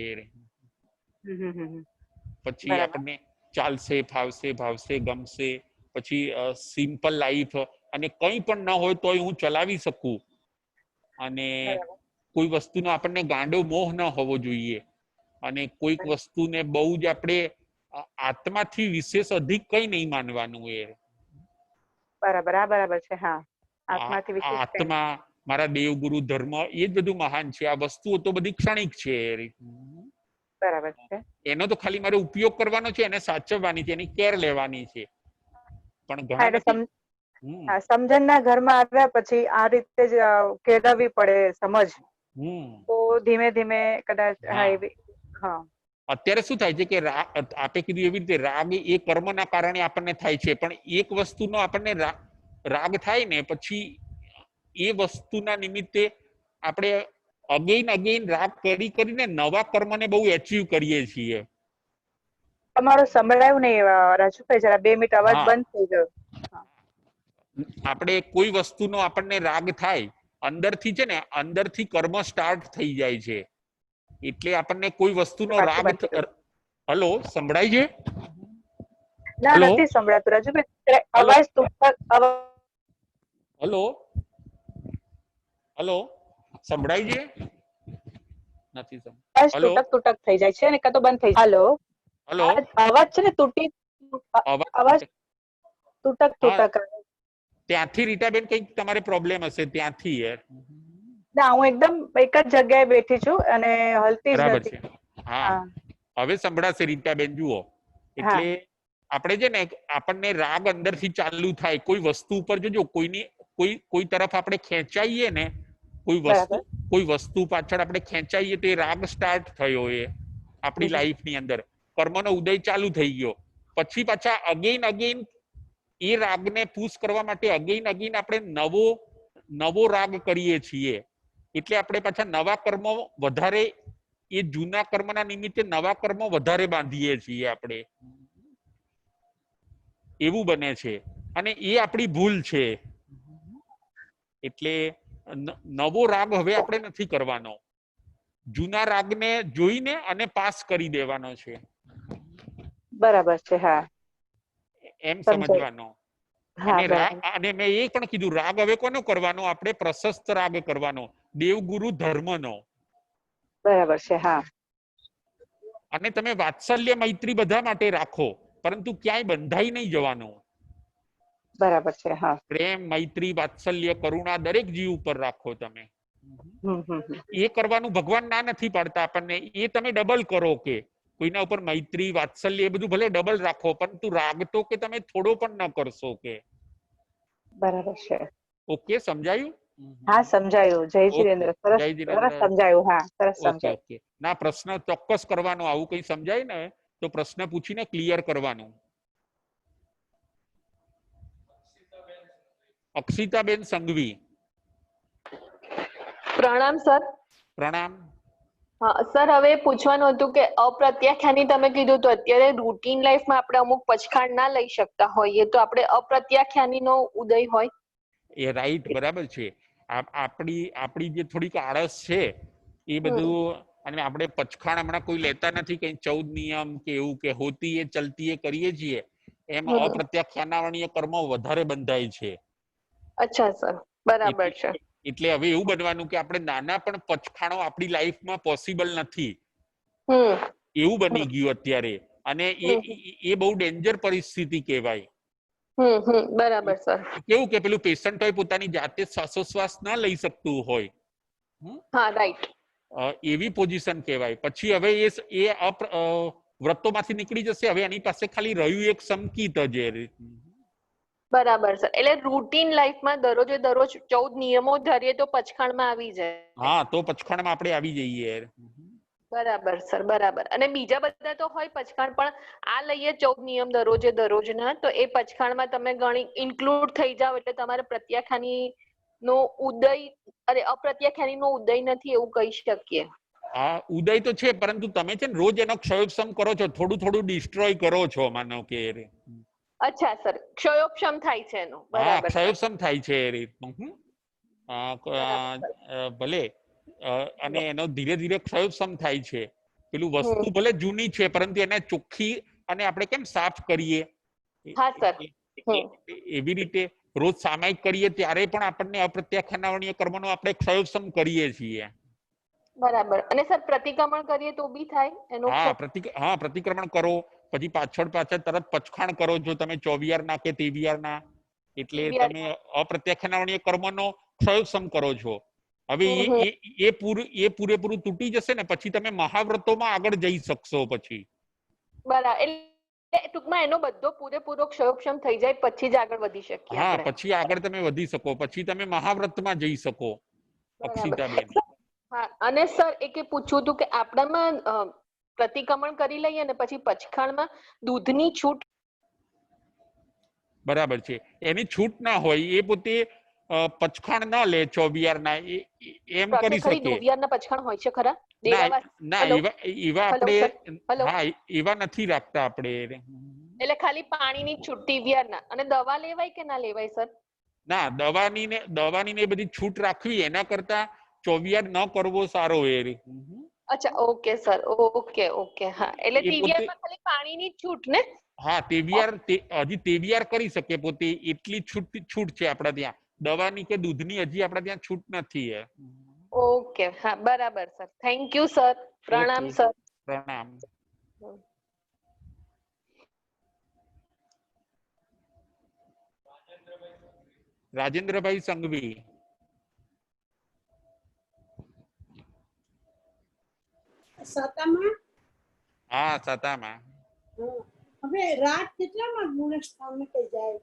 પછી આપણને ચાલશે, ફાવશે, ભાવશે, ગમશે, પછી સિમ્પલ લાઈફ, અને કંઈ પણ ના હોય તોય હું ચલાવી શકું, અને કોઈ વસ્તુનો આપણને ગાંડો મોહ ન હોવો જોઈએ, અને કોઈક વસ્તુને બહુ જ આપણે આત્માથી વિશેષ અધિક કઈ નહીં માનવાનું. એ બરાબર, આ બરાબર છે. હા, આત્માથી વિશેષ આત્મા, મારા દેવગુરુ, ધર્મ, એ જ બધું મહાન છે. આ વસ્તુઓ તો બધી ક્ષણિક છે. બરાબર છે. એનો તો ખાલી મારે ઉપયોગ કરવાનો છે, એને સાચવવાની છે, એની કેર લેવાની છે. પણ ઘણા નથી. સમજણના ઘરમાં આવ્યા પછી આ રીતે જ કેળવવી પડે સમજ, તો ધીમે ધીમે કદાચ. હા, અત્યારે શું થાય છે કે આપે કીધું એવી રીતે રાગ એ કર્મના કારણે આપણને થાય છે, પણ એક વસ્તુનો આપણને રાગ થાય ને પછી એ વસ્તુના નિમિત્તે આપણે અગેન રાગ કરીને નવા કર્મને બહુ એચીવ કરીએ છીએ. તમારું સંભળાયું નહીં રાજુભાઈ, જરા 2 મિનિટ અવાજ બંધ થઈ ગયો. આપણે કોઈ વસ્તુનો આપણને રાગ થાય, અંદરથી છે ને, અંદરથી કર્મ સ્ટાર્ટ થઈ જાય છે. એટલે આપણને કોઈ વસ્તુનો રાગ. હલો, સંભળાય છે? ના, નથી સંભળાતું રાજુભાઈ, અવાજ હલો હલો, સંભળાય છે? નથી સંભળાતું. તૂટક થઈ જાય છે અને કાં તો બંધ થઈ જાય. હલો, હલો, અવાજ છે ને તૂટી, અવાજ તૂટક. ત્યાંથી રીટાબેન કંઈક તમારે પ્રોબ્લેમ હશે ત્યાંથી. ના, હું એકદમ એક જ જગ્યાએ બેઠી છું અને હલતી જ બરાબર નથી. છે. હા, હવે સંભળાશે રીટાબેન. જુઓ, એટલે આપણે છે ને, આપણને રાગ અંદરથી ચાલુ થાય કોઈ વસ્તુ ઉપર. જોજો, કોઈ તરફ આપણે ખેંચાઈએ ને, કોઈ વસ્તુ પાછળ આપણે ખેંચાઈએ તો એ રાગ સ્ટાર્ટ થયો. એ આપણી લાઈફની અંદર કર્મનો ઉદય ચાલુ થઈ ગયો. પછી પાછા અગેન એ રાગને પુશ કરવા માટે અગેન આપણે નવો રાગ કરીએ છીએ. એટલે આપણે પાછા નવા કર્મો વધારે, એ જૂના કર્મના નિમિત્તે નવા કર્મો વધારે બાંધીએ છીએ આપણે. એવું બને છે, અને એ આપણી ભૂલ છે. એટલે નવો રાગ હવે આપણે નથી કરવાનો. જૂના રાગને જોઈને અને પાસ કરી દેવાનો છે. બરાબર છે. હા, એમ સમજવાનો. અને મેં એ પણ કીધું, રાગ હવે કોનો કરવાનો? આપણે પ્રશસ્ત રાગ કરવાનો, દેવગુરુ ધર્મનો. બરાબર છે. હા, અને તમે વાત્સલ્ય મૈત્રી બધા માટે રાખો, પરંતુ ક્યાંય બંધાઈ નહીં જવાનું. બરાબર છે. હા, પ્રેમ, મૈત્રી, વાત્સલ્ય, કરુણા દરેક જીવ ઉપર રાખો તમે. એ કરવાનું ભગવાન ના નથી પાડતા આપણને. એ તમે ડબલ કરો, કે કોઈના ઉપર મૈત્રી, વાત્સલ્ય એ બધું ભલે ડબલ રાખો, પરંતુ રાગ તો કે તમે થોડો પણ ન કરશો. કે બરાબર છે. ઓકે, સમજાયું? હા, સમજાયું. જય જીનેન્દ્ર. સરસ સમજાયું. હા, સરસ સમજાયું. ઓકે. ના, પ્રશ્ન ચોક્કસ કરવાનો. આવું કઈ સમજાય ને તો પ્રશ્ન પૂછીને ક્લિયર કરવાનું. અક્ષિતાબેન સંઘવી. પ્રણામ સર. પ્રણામ. હા સર, હવે પૂછવાનું હતું કે અપ્રત્યાખ્યાની તમે કીધું, તો અત્યારે રૂટીન લાઈફમાં આપણે અમુક પછખાણ ના લઈ શકતા હોઈએ, તો આપણે અપ્રત્યાખ્યાનીનો ઉદય હોય. એ રાઈટ, બરાબર છે. આપણી જે થોડીક આળસ છે એ બધું, અને આપણે પછખાણ હમણાં કોઈ લેતા નથી. કઈ 14 નિયમ કે એવું કે હોતી એ ચલતી એ કરીએ છીએ, એમ અપ્રત્યાખ્યાનીય કર્મો વધારે બંધાય છે. અચ્છા સર, બરાબર છે. એટલે હવે એવું બનવાનું કે આપણે નાના પણ પછખાણો આપણી લાઈફમાં પોસિબલ નથી, એવું બની ગયું અત્યારે. અને એ બહુ ડેન્જર પરિસ્થિતિ કહેવાય. બરાબર સર. કેવું કે પેલું પેશન્ટ હોય, પોતાની જાતે શ્વાસોશ્વાસ ના લઈ શકતું હોય. હા, રાઈટ. એવી પોઝિશન કહેવાય. પછી હવે એ વ્રતોમાંથી નીકળી જશે. હવે એની પાસે ખાલી રહ્યું એક સંકિત જ. બરાબર સર. એટલે રૂટીન લાઈફમાં દરરોજે દરરોજ 14 નિયમો ધારીએ તો પચખાણમાં આવી જાય. હા, તો પચખાણમાં આપણે આવી જઈએ. બરાબર સર, બરાબર. અને બીજા બધા તો હોય પચખાણ, પણ આ લઈએ 14 નિયમ દરરોજે દરરોજના, તો એ પચખાણમાં તમે ગણી ઇન્ક્લુડ થઈ જાવ એટલે તમારે પ્રત્યાખ્યાની નો ઉદય અરે અપ્રત્યાખ્યાની નો ઉદય નથી એવું કહી શકીએ. હા, ઉદય તો છે, પરંતુ તમે છે ને રોજ એનો ક્ષયોપશમ કરો છો, થોડું થોડું ડિસ્ટ્રોય કરો છો, માનો કે. અચ્છા સર, ક્ષયોપશમ થાય છે એનું. હા, બરાબર. ક્ષયોપશમ થાય છે એ રીતનું. ભલે અને એનો ધીરે ધીરે ક્ષયોપશમ થાય છે. પેલું વસ્તુ ભલે જૂની છે, પરંતુ એને ચોખ્ખી અને આપણે કેમ સાફ કરીએ, હા સર. એવી રીતે રોજ સામાયિક કરીએ ત્યારે પણ આપણને અપ્રત્યાખ્યાનીય કર્મનો આપણે ક્ષયોપશમ કરીએ છીએ. બરાબર. અને સર પ્રતિક્રમણ કરીએ તો બી થાય એનો? હા, પ્રતિક્રમણ કરો પછી પાછળ તરત પચખાણ કરો છો તમે 24 ના કે 23 ના, એટલે તમે અપ્રત્યાખ્યાનીય કર્મનો ક્ષયોપશમ કરો છો. હવે એ પૂરેપૂરું તૂટી જશે ને પછી તમે મહાવ્રતોમાં આગળ જઈ શકશો પછી. બરાબર. એટલે ટૂંકમાં એનો બધો પૂરેપૂરો ક્ષયોપશમ થઈ જાય પછી જ આગળ વધી શકીએ હા, આપણે. પછી આગળ તમે વધી શકો, પછી તમે મહાવ્રતમાં જઈ શકો. અક્ષિતાબેન. હા, અને સર એક પૂછવું હતું કે આપણામાં પ્રતિક્રમણ કરી લઈએ ને પછી પચખાણમાં દૂધની છૂટ. બરાબર છે, એની છૂટ ના હોય, એ પોતે પચખાણ ના લે 24 ના, એમ કરી શકે. 24 ના પચખાણ હોય છે ખરા? ના, એવા આપણે હા એવા નથી રાખતા આપણે. એટલે ખાલી પાણીની છૂટ 24 ના. અને દવા લેવાય કે ના લેવાય સર? ના, દવાની ને બધી છૂટ રાખવી એના કરતા 24 ન કરવો સારો એ. અચ્છા, ઓકે સર, ઓકે. હા, એટલે 23 માં ખાલી પાણીની છૂટ ને? હા, 23 હજી 23 કરી શકે પોતે, એટલી છૂટ છે આપડા ત્યાં. દવાની કે દૂધની હજી આપડા ત્યાં છૂટ નથી. ઓકે, હા, બરાબર સર. Thank you sir. પ્રણામ સર. પ્રણામ. રાજેન્દ્રભાઈ સંઘવી. સતામાં? હા, સતામાં. હવે રાગ કેટલામાં ગુણસ્થાન કહી જાય?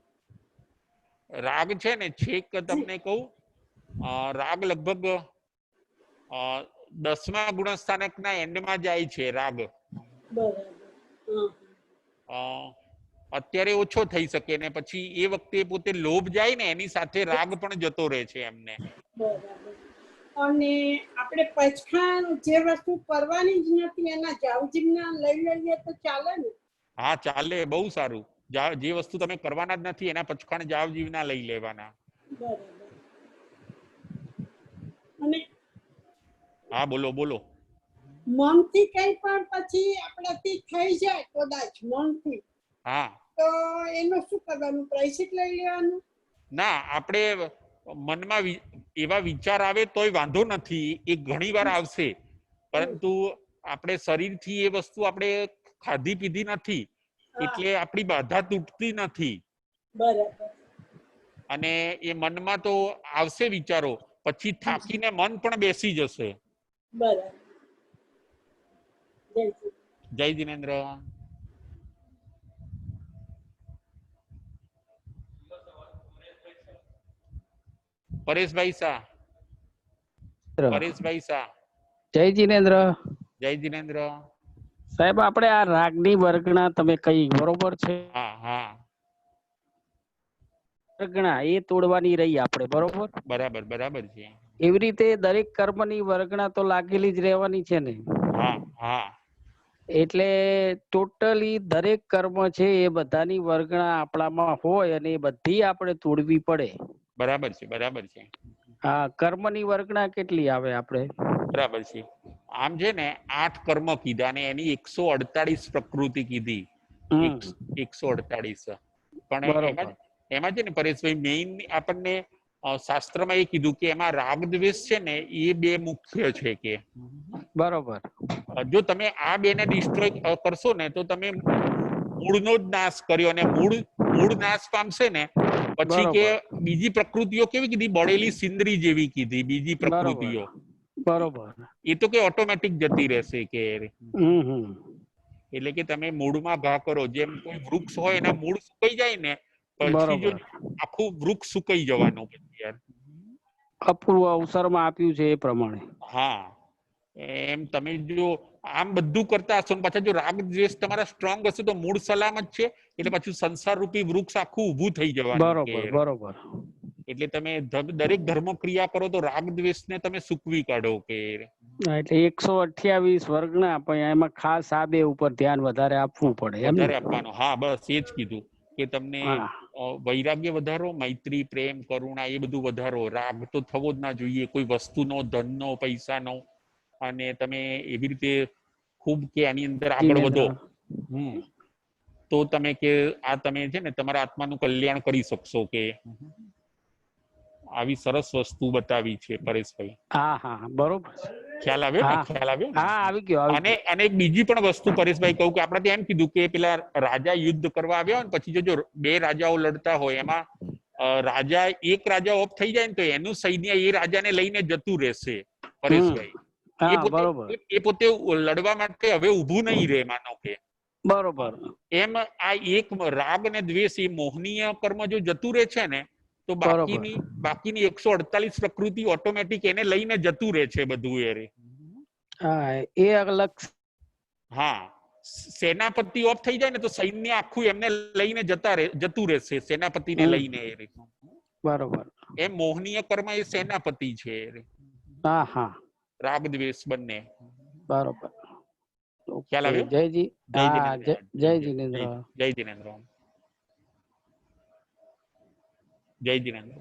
રાગ છે ને છેક તમને કહું, રાગ લગભગ 10મા ગુણસ્થાનકના એન્ડમાં જાય છે રાગ. બરાબર. અત્યારે ઓછો થઈ શકે ને પછી એ વખતે પોતે લોભ જાય ને એની સાથે રાગ પણ જતો રહે છે એમને. બરાબર. અને આપણે પચખાણ જે વસ્તુ કરવાની જ નથી એના જાવજીમના લઈ લઈએ તો ચાલે ને? હા, ચાલે, બહુ સારું. જે વસ્તુ તમે કરવાના જ નથી એના પચખાણ જાવજીવના લઈ લેવાના. બરાબર. અને હા, બોલો. મનથી કઈ પણ પછી આપણાથી થઈ જાય કદાચ મનથી, હા, તો એનું શું કરવાનું? પ્રાયશ્ચિત લઈ લેવાનું? ના, આપણે મનમાં એવા વિચાર આવે તોય વાંધો નથી, એ ઘણી વાર આવશે, પરંતુ આપણે શરીરથી એ વસ્તુ આપણે ખાધી પીધી નથી એટલે આપણી બાધા તૂટતી નથી. બરાબર. અને એ મનમાં તો આવશે વિચારો, પછી થાકીને મન પણ બેસી જશે. બરાબર. જય જિનેન્દ્ર. પરેશભાઈ શાહ. જય જિનેન્દ્ર. જય જિનેન્દ્ર. સાહેબ, આપણે આ રાગની વર્ગણા તમે કઈ બરોબર છે? હા. વર્ગણા એ તોડવાની રહી આપણે, બરોબર? બરાબર છે. એવી રીતે દરેક કર્મની વર્ગણા તો લાગેલી જ રહેવાની છે ને? હા. એટલે ટોટલી દરેક કર્મ છે એ બધાની વર્ગણા આપણામાં હોય અને એ બધી આપણે તોડવી પડે. બરાબર છે. હા, કર્મની વર્ગણા કેટલી આવે આપણે? બરાબર છે. આમ છે ને 8 કર્મ કીધા અને એની 148 પ્રકૃતિ કીધી. 148. પણ એમાં છે ને પરેશભાઈ, મેઇન આપણને શાસ્ત્રમાં એ કીધું કે એમાં રાગ દ્વેષ છે ને એ 2 મુખ્ય છે કે. બરોબર. જો તમે આ 2 ને ડિસ્ટ્રોય કરશો ને તો તમે મૂળનો જ નાશ કર્યો, અને મૂળ નાશ પામશે ને પછી કે બીજી પ્રકૃતિઓ કેવી કીધી, બળેલી સિંદરી જેવી કીધી બીજી પ્રકૃતિઓ. બરોબર. એ તો કે ઓટોમેટિક જતી રહેશે કે એટલે કે તમે મૂળમાં ઘા કરો, જેમ કોઈ વૃક્ષ હોય એના મૂળ સુકાઈ જાય ને પછી જો બરોબર. આખું વૃક્ષ સુકાઈ જવાનું પછી યાર. અપૂર્વ અવસરમાં આપ્યું છે એ પ્રમાણે. હા, એમ તમે જો આમ બધું કરતા હશો ને પાછા જો રાગ દ્વેષ તમારા સ્ટ્રોંગ હશે તો મૂળ સલામત છે, એટલે પાછું સંસાર રૂપી વૃક્ષ આખું ઊભું થઈ જવાનું કે. બરોબર બરોબર. એટલે તમે દરેક ધર્મ ક્રિયા કરો તો રાગ દ્વેષ ને તમે સૂકવી કાઢો કે. એટલે 128 વર્ગના પણ એમાં ખાસ આ બે ઉપર ધ્યાન વધારે આપવું પડે એમ ને? વધારે આપવાનો. હા બસ એ જ કીધું કે તમને હા. વૈરાગ્ય વધારો, મૈત્રી, પ્રેમ, કરુણા એ બધું વધારો. રાગ તો થવો જ ના જોઈએ કોઈ વસ્તુનો, ધનનો, પૈસાનો. અને તમે એવી રીતે ખૂબ કે આની અંદર આગળ વધો તો તમે કે આ તમે છે ને તમારા આત્માનું કલ્યાણ કરી શકશો કે. આવી સરસ વસ્તુ બતાવી છે પરેશભાઈ. હા હા બરોબર. ખ્યાલ આવ્યો ને? હા ખ્યાલ આવ્યો? હા આવી ગયો. અને એક બીજી પણ વસ્તુ પરેશભાઈ કહું કે આપણે ત્યાં એમ કીધું કે પેલા રાજા યુદ્ધ કરવા આવ્યા હોય ને પછી જો બે રાજાઓ લડતા હોય એમાં રાજા એક રાજા ઓફ થઈ જાય ને તો એનું સૈન્ય એ રાજાને લઈને જતું રહેશે પરેશભાઈ. એ પોતે લડવા માટે હવે ઊભું નહીં રહે માનો કે. બરોબર. એમ આ એક રાગ અને દ્વેષ એ મોહનીય કર્મ જો જતું રહે છે ને તો બાકીની 148 પ્રકૃતિ ઓટોમેટિક એને લઈને જતું રહે છે બધું એ. હા એ અલગ. હા, સેનાપતિ ઓફ થઈ જાય ને તો સૈન્ય આખું એમને લઈને જતું રહેશે, સેનાપતિને લઈને એ રીતનું. બરોબર. એ મોહનીય કર્મ એ સેનાપતિ છે. હા હા. રાગ દ્વેષ બંને. બરોબર. ખ્યાલ આવ્યો? જયજી. હા જય જીનેન્દ્ર. જય જીનેન્દ્ર. જય જીનેન્દ્ર.